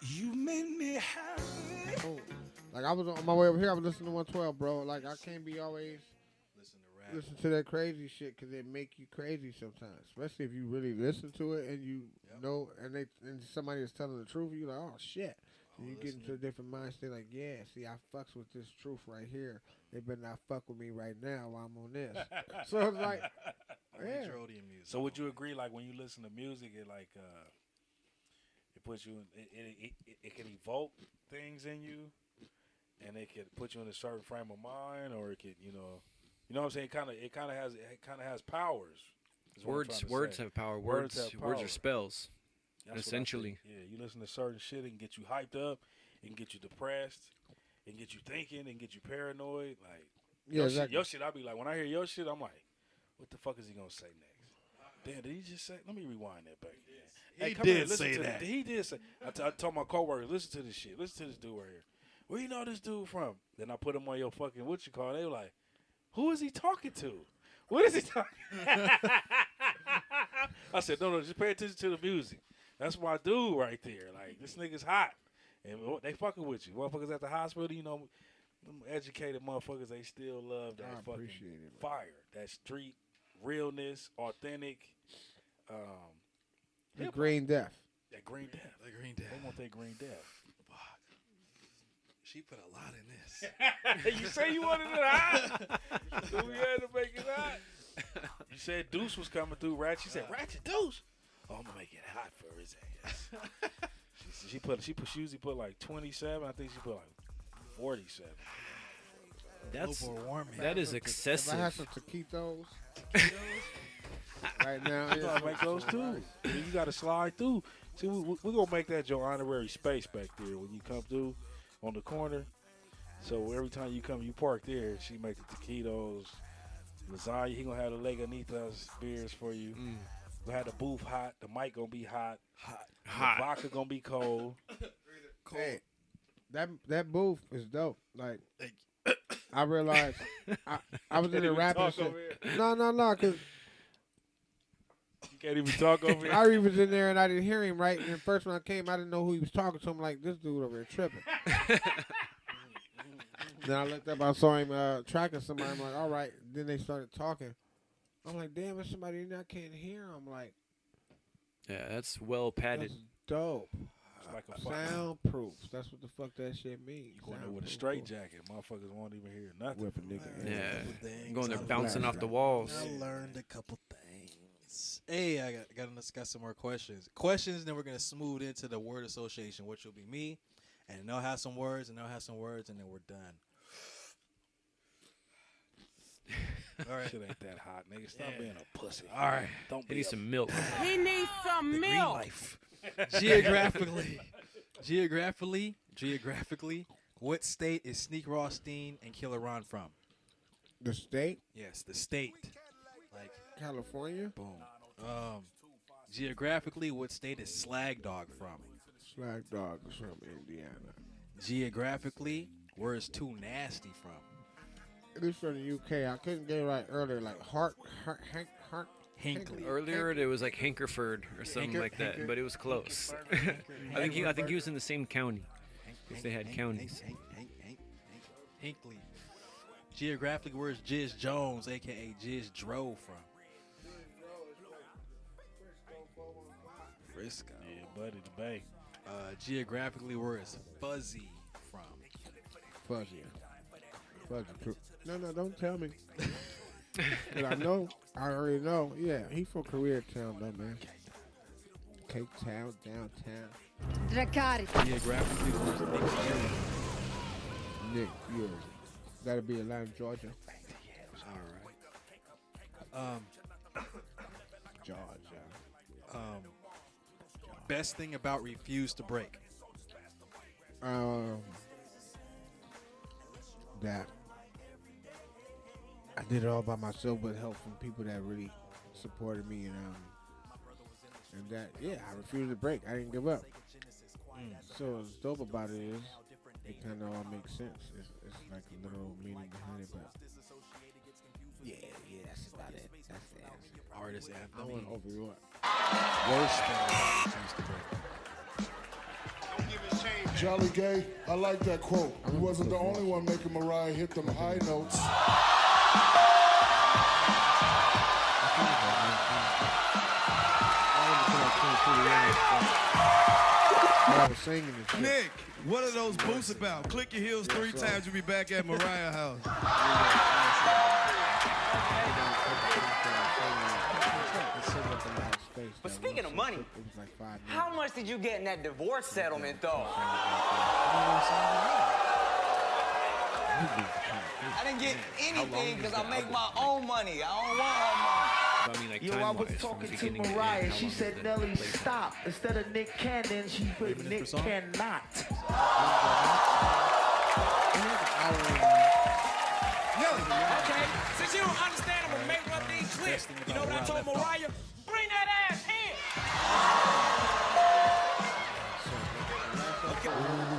You made me happy. Like I was on my way over here, I was listening to 112, bro. Like I can't be always listen to that crazy shit because it make you crazy sometimes. Especially if you really listen to it and you know, and somebody is telling the truth, you like, oh shit. And you get into a different mind state, like, yeah, see, I fucks with this truth right here. They better not fuck with me right now while I'm on this. So it's like, yeah. Drodian music. So would you agree, like when you listen to music, it like it puts you in, it can evoke things in you, and it can put you in a certain frame of mind, or it could, you know what I'm saying? It kind of has powers. is what I'm trying to Words say. have power. Words Words have are power. spells. That's what I Essentially. think. Yeah, you listen to certain shit, it can get you hyped up, it can get you depressed, it can get you thinking, it can get you paranoid. Like, Yeah, exactly. Your shit, I be like, when I hear your shit, I'm like, what the fuck is he gonna say next? Damn, did he just say? Let me rewind that back. He come did here, listen say to that. He did say. I told my coworkers, listen to this shit. Listen to this dude right here. Where you know this dude from? Then I put him on your fucking what you call it. They were like, who is he talking to? What is he talking? I said, no, just pay attention to the music. That's my dude right there. Like, this nigga's hot. And they fucking with you. Motherfuckers at the hospital, you know, them educated motherfuckers, they still love that fucking fire. That street realness, authentic. The green death. That green death. The green death. They want that green death. She put a lot in this. You say you wanted it hot? So we had to make it hot. You said Deuce was coming through, Rachett. She said, Rachett, Deuce. Oh, I'm going to make it hot for his ass. She usually put like 27. I think she put like 47. That is excessive. If I have some taquitos right now, You gotta make those too. You gotta slide through. See, we're gonna make that your honorary space back there when you come through on the corner. So every time you come, you park there. She make the taquitos, lasagna. He gonna have the Lagunitas beers for you. We had the booth hot. The mic gonna be hot. The vodka gonna be cold. Hey, that booth is dope. Like, I realized I was in there rapping and shit. No, because you can't even talk over here. Ari was in there and I didn't hear him right. And first when I came, I didn't know who he was talking to. I'm like, this dude over here tripping. Then I looked up, I saw him tracking somebody. I'm like, all right. Then they started talking. I'm like, damn, there's somebody in there I can't hear. I'm like, yeah, that's well padded. that's dope. It's like a fucking Soundproof. That's what the fuck that shit means. You going there with a straight jacket. Motherfuckers won't even hear nothing. Whip a nigga. Yeah, going there bouncing off the walls. I learned a couple things. Hey, I got to discuss some more questions. Then we're going to smooth into the word association, which will be me. And they'll have some words, and then we're done. All right. Shit ain't that hot, nigga. Stop being a pussy. All right. Don't He be needs a some milk. He needs some milk. Geographically, what state is Sneak Rothstein and Killer Ron from? The state? Yes, the state. Like California? Boom. Geographically, what state is Slag Dog from? Slag Dog is from Indiana. Geographically, where is Too Nasty from? It is from the UK. I couldn't get it right earlier. Like Hinkley. Earlier, it was like Hankerford or something like that, but it was close. I think he was in the same county. If they had counties. Hinkley. Geographically, where's Jiz Jones, a.k.a. JIZ'DRO from? Frisco. Yeah, buddy, the Bay. Geographically, where is Fuzzy from? Fuzzy. No, don't tell me. 'Cause I already know. Yeah, he from Koreatown though, man. Cape Town, downtown. Geographically, where's Nick Fury? Nick Fury. That'll be Atlanta, Georgia. All right. Georgia. Best thing about Refuse to Break. That I did it all by myself with help from people that really supported me and that I refused to break. I didn't give up. So what's dope about it is it kind of all makes sense. It's like a little meaning behind it, but yeah, that's about it. That's the answer. Artist I anthem. want to overrule it. Worst thing about Refuse to Break. Jolly Gay, I like that quote. He wasn't the only one making Mariah hit them high notes. I was singing this shit. Nick, what are those boots about? Click your heels 3 times, you'll be back at Mariah House. But speaking of money, how much did you get in that divorce settlement, though? I didn't get anything because I make my own money. I don't want her money. I mean, like, Yo, I was talking to Mariah. She said, Nelly, stop. Instead of Nick Cannon, she put Nick Cannot. Okay, since you don't understand, I'm gonna make one thing clear. You know what I told Mariah? Bring that ass here.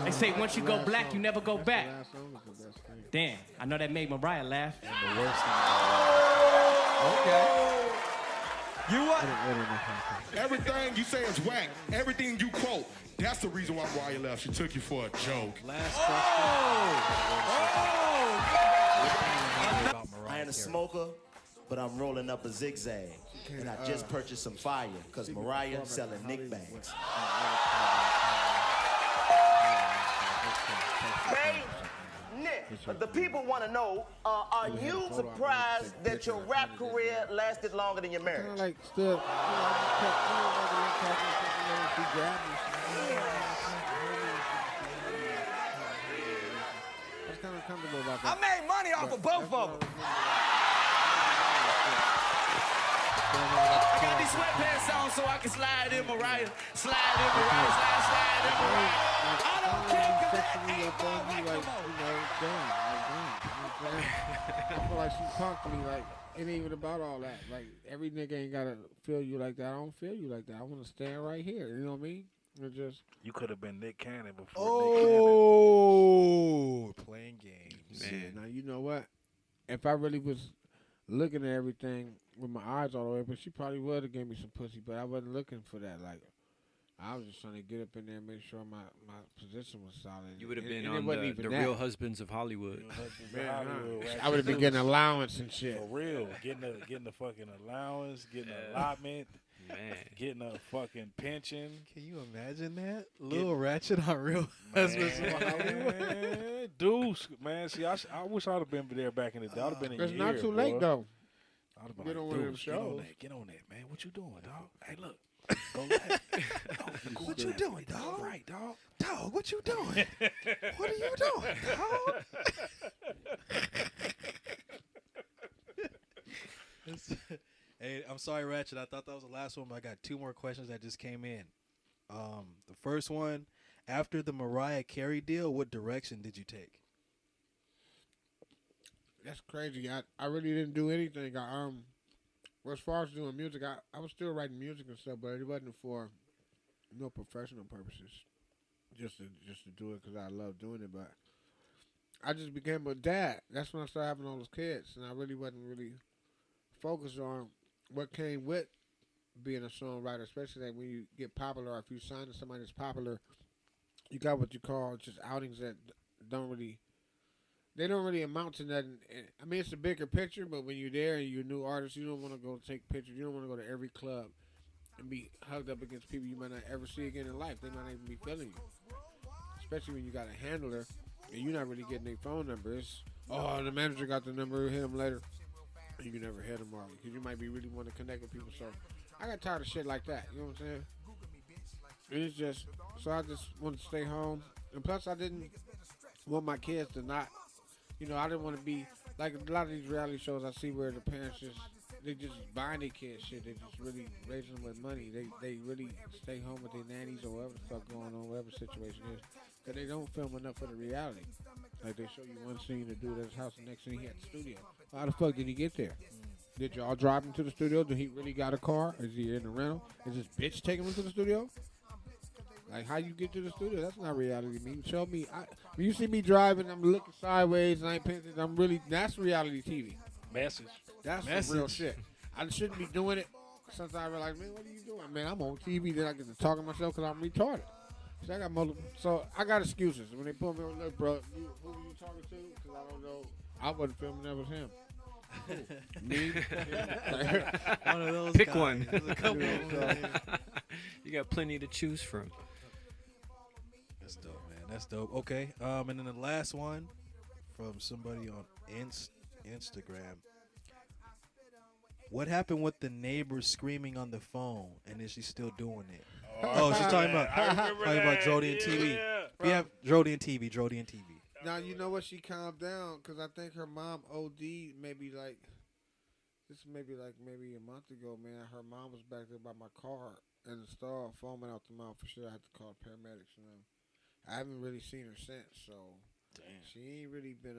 They say once you go black, you never go back. Damn, I know that made Mariah laugh. And the worst thing Okay. You what? Everything you say is whack. Everything you quote. That's the reason why Mariah left. She took you for a joke. Last I ain't a smoker, but I'm rolling up a zigzag. And I just purchased some fire, because Mariah selling Nick bags. Hey, Nick, the people want to know, are you surprised that your rap career lasted longer than your marriage? Kind of like still, she grabbed me. I was kind of comfortable about that. I made money off of both of them. I got these sweatpants on so I can slide in Mariah. Slide in Mariah, slide in Mariah. I don't care because that ain't my Like, I feel like she talked to me like it ain't even about all that. Like every nigga ain't gotta feel you like that. I don't feel you like that. I want to stand right here. You know what I mean? It just You could have been Nick Cannon before. Oh, playing games. Man, now you know what? If I really was looking at everything with my eyes all the way, but she probably would have gave me some pussy. But I wasn't looking for that. Like I was just trying to get up in there and make sure my position was solid. You would have been and on the Real Husbands of Hollywood. I would have been getting allowance and shit. For real, getting the fucking allowance, getting an allotment, getting a fucking pension. Can you imagine that? Lil Ratchet on Real Husbands of Hollywood. Deuce, man. See, I wish I'd have been there back in the day. I'd have been in It's your not ear, too late boy. though. I'd have been Get like, on one of them Deuce, get on shows. that, man. What you doing, dog? Hey, look. Go left. What you doing, dog? Right, dog. Dog, what you doing? What are you doing, dog? Hey, I'm sorry, Ratchet. I thought that was the last one, but I got 2 more questions that just came in. The first one, after the Mariah Carey deal, what direction did you take? That's crazy. I really didn't do anything. Well, as far as doing music, I was still writing music and stuff, but it wasn't for no professional purposes. Just to do it because I love doing it. But I just became a dad. That's when I started having all those kids, and I really wasn't focused on what came with being a songwriter, especially that when you get popular or if you sign to somebody that's popular, you got what you call just outings that don't really amount to nothing. I mean, it's a bigger picture, but when you're there and you're a new artist, you don't want to go take pictures. You don't want to go to every club and be hugged up against people you might not ever see again in life. They might not even be feeling you. Especially when you got a handler and you're not really getting their phone numbers. Oh, the manager got the number, hit him later. You never had them all because you might be really want to connect with people. So I got tired of shit like that. You know what I'm saying? And it's just so I just wanted to stay home, and plus I didn't want my kids to not. You know, I didn't want to be like a lot of these reality shows I see where the parents they just buying their kids shit. They just really raising them with money. They really stay home with their nannies or whatever the fuck going on, whatever the situation is. Because they don't film enough of the reality. Like they show you one scene to do at his house, the next scene he at the studio. How the fuck did he get there? Did y'all drive him to the studio? Did he really got a car? Is he in the rental? Is this bitch taking him to the studio? Like how you get to the studio? That's not reality to me. Show me. When you see me driving, I'm looking sideways and I ain't paying attention. That's reality TV. Message. That's some real shit. I shouldn't be doing it. Sometimes I realize, man, what are you doing? Man, I'm on TV. Then I get to talking to myself because I'm retarded. So I got multiple. So I got excuses. When they put me on, look, bro, who were you talking to? Because I don't know. I wasn't filming. That was him. Me? One of those. Pick guys. One. There's a couple of them. You got plenty to choose from. That's dope, man. That's dope. Okay. And then the last one from somebody on Instagram. What happened with the neighbor screaming on the phone, and is she still doing it? Oh, she's talking about Drodian TV. We have Drodian TV. Now you know what? She calmed down because I think her mom OD'd maybe a month ago. Man, her mom was back there by my car in the stall, foaming out the mouth for sure. I had to call paramedics and them. I haven't really seen her since, so she ain't really been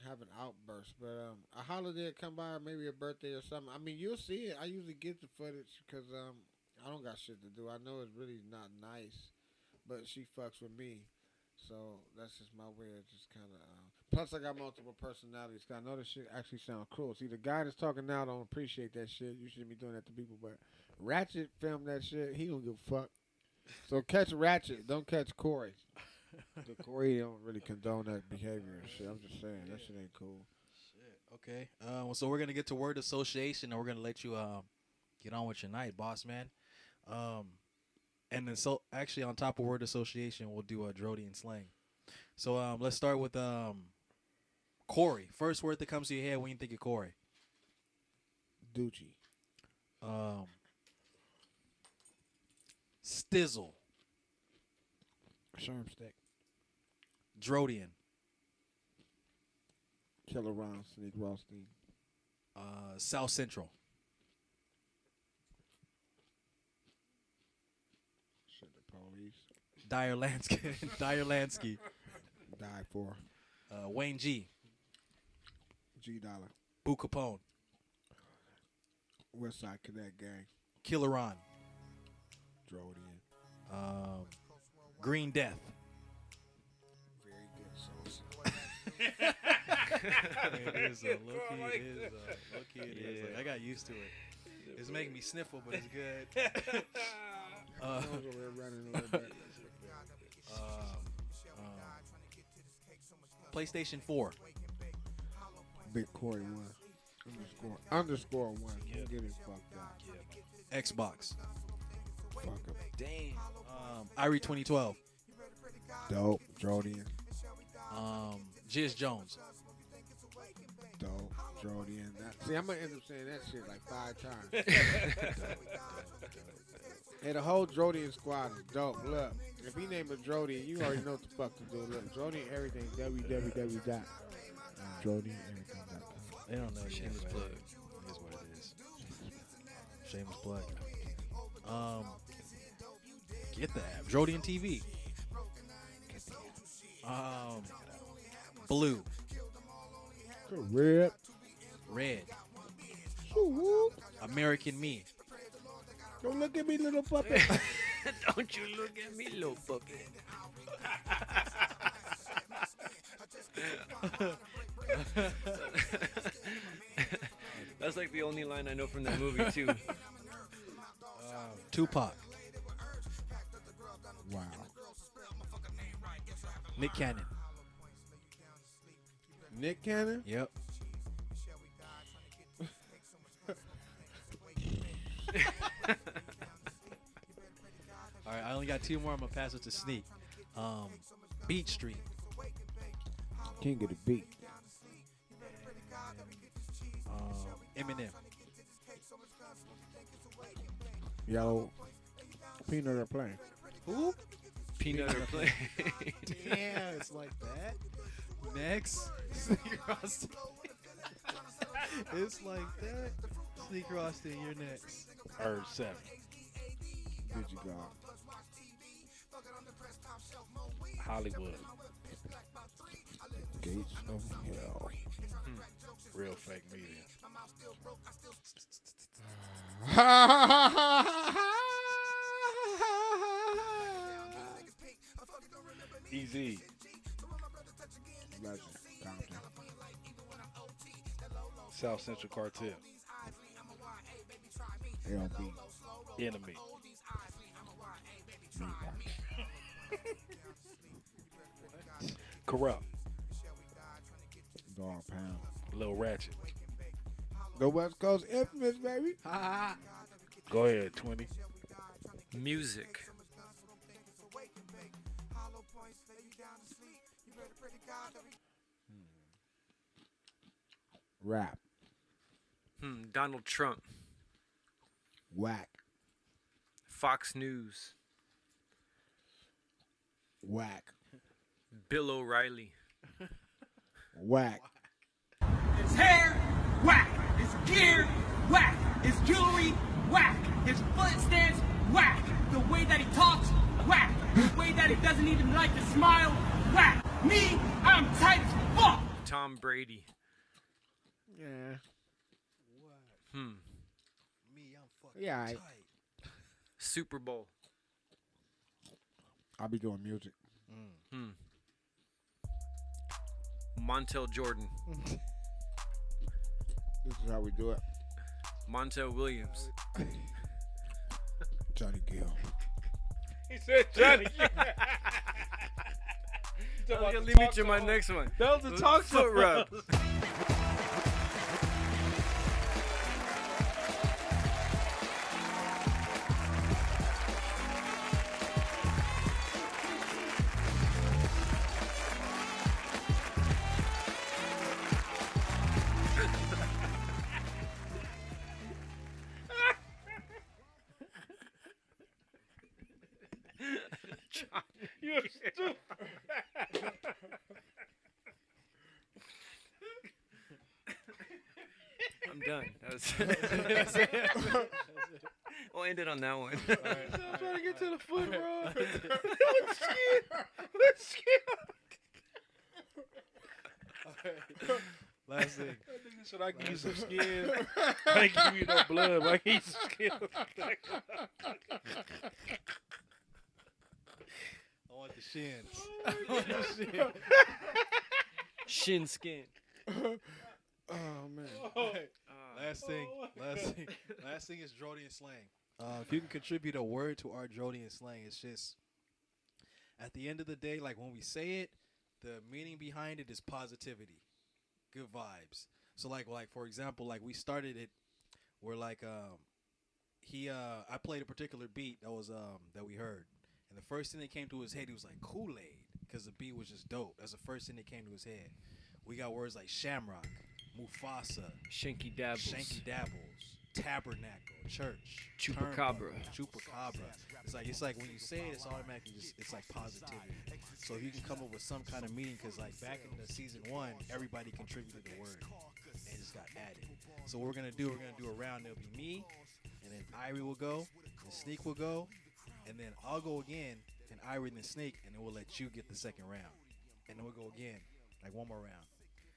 having outbursts. But a holiday come by, or maybe a birthday or something. I mean, you'll see it. I usually get the footage because I don't got shit to do. I know it's really not nice, but she fucks with me. So that's just my way of just kind of. Plus, I got multiple personalities. Cause I know this shit actually sounds cruel. See, the guy that's talking now don't appreciate that shit. You shouldn't be doing that to people. But Rachett filmed that shit. He don't give a fuck. So catch Rachett. Don't catch Corey. The Corey don't really condone that behavior and shit. I'm just saying that shit ain't cool. Shit. Okay. So we're gonna get to word association, and we're gonna let you get on with your night, boss man. And then so actually on top of word association, we'll do a Drodian slang. So let's start with Corey. First word that comes to your head when you think of Corey. Doochie. Stizzle. Sherm stick. Drodian. Killer Ron, Sneak Rothstein. South Central. Shit, the police. Dyer Lansky. Die for. Wayne G. G Dollar. Boo Capone. West Side Cadet Gang. Killer Ron. Drodian. Green Death. Very good sauce. It is low-key. Like, I got used to it. It's making me sniffle, but it's good. PlayStation 4. Big Corey 1. Underscore 1. Yeah. Get it fucked up. Yeah. Xbox. Fuck him. Damn. Irie 2012. Dope. Drodian. Jiz Jones. Dope. Drodian. See, I'm going to end up saying that shit like 5 times. Hey, the whole Drodian squad is dope. Look, if he named a Drodian, you already know what the fuck to do. Look, Drodian everything. www.drodianeverything.com. They don't know. Shameless plug. It is what it is. Shameless plug. Get the app. Drodian TV. Blue. Red. American Me. Don't look at me, little puppet. Don't you look at me, little puppet. That's like the only line I know from that movie, too. Tupac. Wow. Nick Cannon. Nick Cannon? Yep. All right, I only got 2 more. I'm gonna pass it to Sneak. Beat Street. King of the Beat. Eminem. Yellow peanut are playing. Who? Peanut or play. Damn, it's like that. Next, Sneaker Austin. It's like that. Sneaker Austin, you're next. Herb 7. Did you go? Hollywood. Gates of hell. Real fake media. Easy. Legend. Compton. South Central Cartel. LB. Enemy. Corrupt. Dog Pound. Lil Rachett. The West Coast infamous, baby. Go ahead, 20. Music. Rap. Donald Trump. Whack. Fox News. Whack. Bill O'Reilly. Whack. His hair, whack. His gear, whack. His jewelry, whack. His foot stance, whack. The way that he talks, whack. The way that he doesn't even like to smile, whack. Me, I'm tight as fuck. Tom Brady. Yeah. Me, I'm fucking Yeah. tight. Super Bowl. I'll be doing music. Montel Jordan. This is how we do it. Montel Williams. Johnny Gill. He said Johnny. Gonna lead me to my next one. That was the talk foot rub. You're stupid. I'm done. That's it. We'll end it on that one. I'm trying to get to the foot, bro. Let's skip. Last thing. That nigga said I give you some skin. I ain't give you no blood, but I give you some skin. I want the shins. I want the shins. Shin skin. Oh man. Last thing is Drodian slang. If you can contribute a word to our Drodian slang, it's just at the end of the day, like when we say it, the meaning behind it is positivity, good vibes. So like for example, like we started it where like I played a particular beat that was that we heard, and the first thing that came to his head, he was like Kool-Aid, because the beat was just dope. That's the first thing that came to his head. We got words like shamrock, Mufasa, Shanky Dabbles, tabernacle, church, Chupacabra. Chupacabra. It's like when you say it, it's automatically it's like positivity. So if you can come up with some kind of meaning, because like back in the season 1, everybody contributed a word and it just got added. So what we're gonna do a round. There'll be me, and then Irie will go, and Sneak will go, and then I'll go again, and Irie and then Sneak, and then we'll let you get the second round, and then we'll go again, like one more round.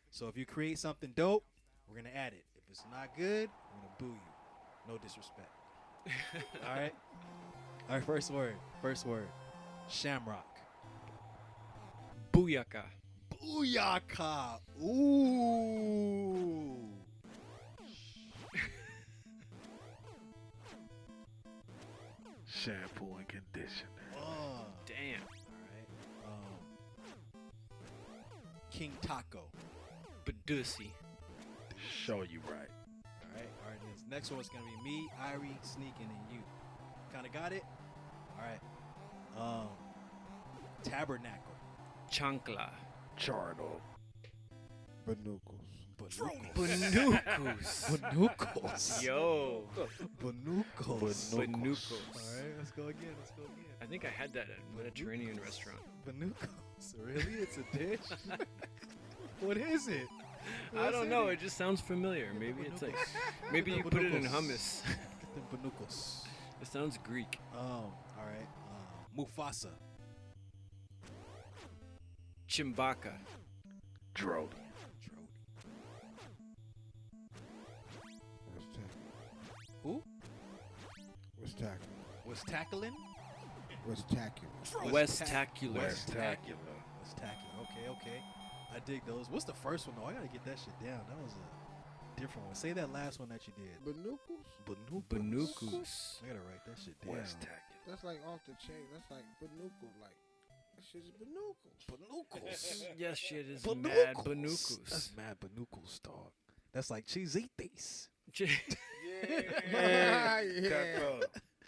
So if you create something dope, we're gonna add it. If it's not good, we're gonna boo you. No disrespect. All right. All right. First word. Shamrock. Booyaka. Booyaka. Ooh. Shampoo and conditioner. Damn. All right. King Taco. Badusi. Show you right. All right. This next one's gonna be me, Irie, Sneak, and then you. Kind of got it. All right. Tabernacle. Chancla. Chardo. Banucles. Banucos. Yo. Banucos. Banucos. All right, let's go again. I think I had that at a Mediterranean restaurant. Banucos. Really? It's a dish? What is it? I don't know. It just sounds familiar. Maybe it's like, maybe you put it in hummus. Banucos. It sounds Greek. All right. Mufasa. Chimbaka. Drodian. Who? What's tackling? Was tackling? What's tackling? Westacular. Westacular. Okay. I dig those. What's the first one though? I gotta get that shit down. That was a different one. Say that last one that you did. Banucos. I gotta write that shit down. Westacular. That's like off the chain. That's like Banucos. Like that shit's Banucos. Yes, shit is mad Banucos. That's mad Banucos, dog. That's like JIZ'DRO. Yeah.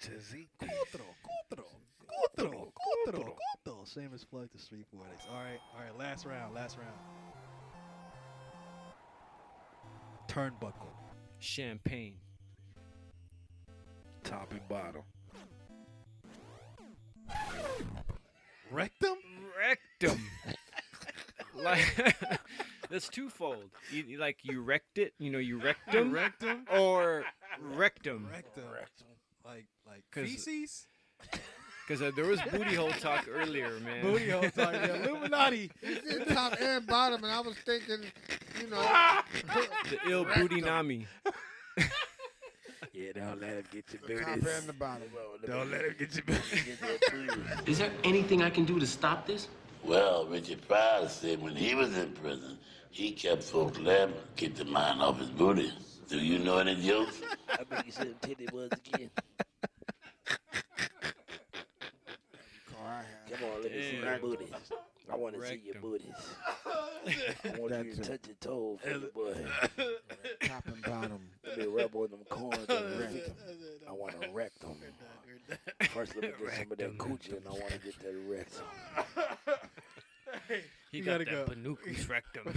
Cutro. Shameless plug to Street Poetics. All right. Last round. Turnbuckle. Champagne. Top and bottom. Rectum. Like that's twofold. You like you wrecked it. You rectum. Rectum. Or rectum. Rectum. Like feces. Because there was booty hole talk earlier, man. Booty hole talk. Yeah, Illuminati. You said top and bottom, and I was thinking, the ill booty nami. Yeah, don't let him get your the booties. top and the bottom. Don't let him get your booties. Is there anything I can do to stop this? Well, Richard Pryor said when he was in prison, he kept folks laughing, keep the mind off his booty. Do you know any jokes? I bet you said them titty was again. Come on, let me see your booties. I want to see your booties. I want you to touch your toe for the boy. Top and bottom. Let me rub on them corns and wreck them. I want to wreck them. First, let me get some of that coochie, and I want to get that rectum. He got that Banucos rectum.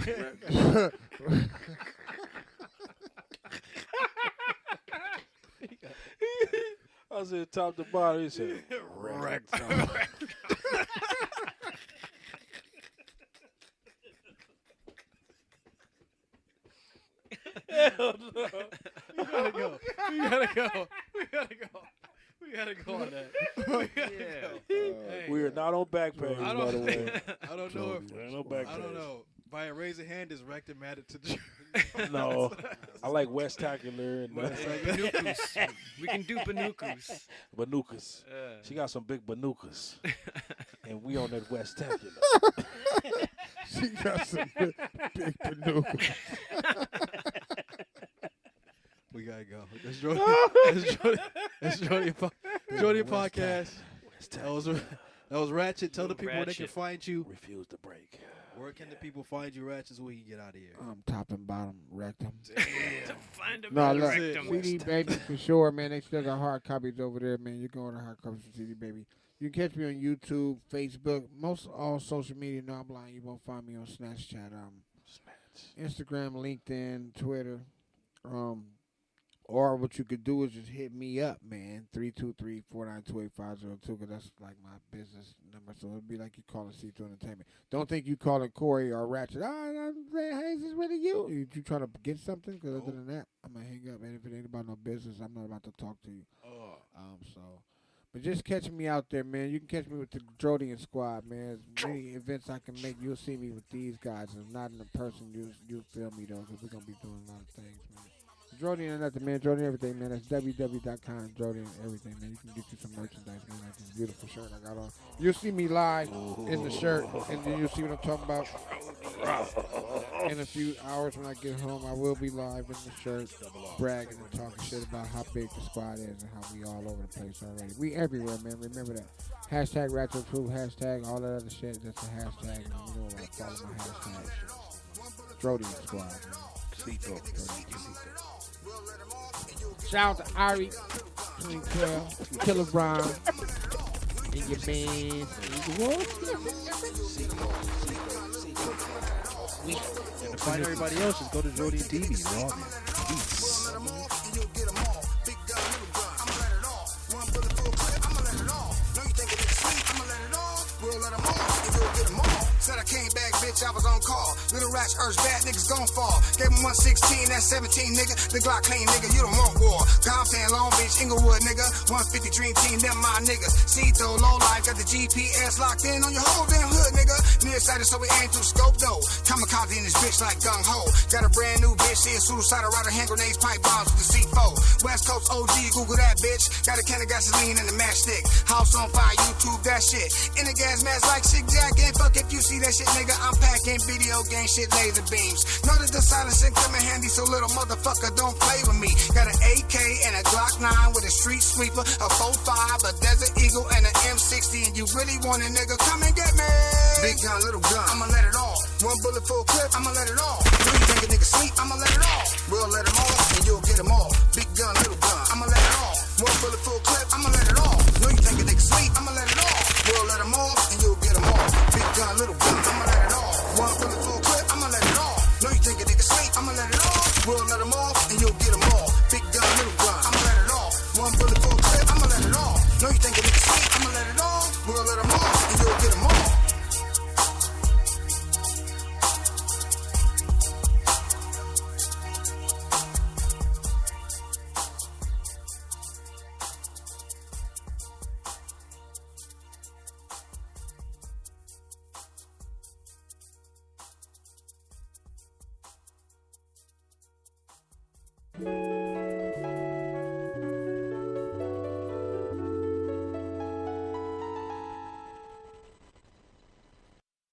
I said top to bottom. He said rectum. Hell no. We gotta go on that. We are not on Backpage, by the way. I don't know We're not on Backpage. I don't know. By a raise of hand, is rectum added to the No. I like Westacular and Banucos. We can do Banucos. Banucos. She got some big Banucos. And we on that Westacular. She got some big Banucos. We gotta go. That's Drodian podcast. That was Rachett. Tell the people where they can find you. Refuse to break. Where can the people find you, Rachett, so we can get out of here? Top and bottom rectum. Find a No, look, rectum. CD Baby for sure, man. They still got hard copies over there, man. You can order hard copies from CD Baby. You can catch me on YouTube, Facebook, most all social media. No, I'm blind. You won't find me on Snapchat, Instagram, LinkedIn, Twitter. Or what you could do is just hit me up, man. 323-492-8502, because that's like my business number. So it'd be like you calling C2 Entertainment. Don't think you calling Corey or Rachett. I'm saying, hey, is this really you? You trying to get something? Because other than that, I'm going to hang up. And if it ain't about no business, I'm not about to talk to you. But just catch me out there, man. You can catch me with the Drodian squad, man. As many events I can make, you'll see me with these guys. If not in person, you'll feel me, though, because we're going to be doing a lot of things, man. Drodian and nothing, man. Drodian everything, man. That's www.com. Drodian everything, man. You can get you some merchandise, man. Like this beautiful shirt I got on. You'll see me live in the shirt, and then you'll see what I'm talking about. In a few hours when I get home, I will be live in the shirt, bragging and talking shit about how big the squad is and how we all over the place already. We everywhere, man. Remember that. Hashtag Rachett Proof, hashtag all that other shit. That's a hashtag. And you know what? Follow my hashtag. Drodian squad, man. Shout out to Ari, Twin Curl, Killer Brown, and your man. And to find everybody else, just go to Drodian TV. They're all there. Peace. Said I came back, bitch, I was on call. Little rats urge bad niggas gon' fall. Gave him 116, that's 17, nigga. The Glock clean, nigga, you don't want war. Compton, Long Beach, Inglewood, nigga. 150 Dream Team, them my niggas. C-Though, low life, got the GPS locked in on your whole damn hood, nigga. Nearsighted, so we ain't through scope, though. Kamikaze in this bitch like gung-ho. Got a brand new bitch, she a suicidal rider, hand grenades, pipe bombs with the C4. West Coast OG, Google that bitch. Got a can of gasoline and a matchstick. House on fire, YouTube that shit. In a gas mask like Sick Jack, and fuck if you see that shit, nigga. I'm packing video game shit, laser beams. Know that the silencing come in handy, so little motherfucker don't play with me. Got an AK and a Glock 9 with a street sweeper, a 4.5, a Desert Eagle, and an M60. And you really want a nigga, come and get me. Big gun, little gun, I'ma let it all. One bullet full clip, I'ma let it all. Do you think a nigga sleep? I'ma let it all. We'll let them all, and you'll get them all. Big gun, little gun, I'ma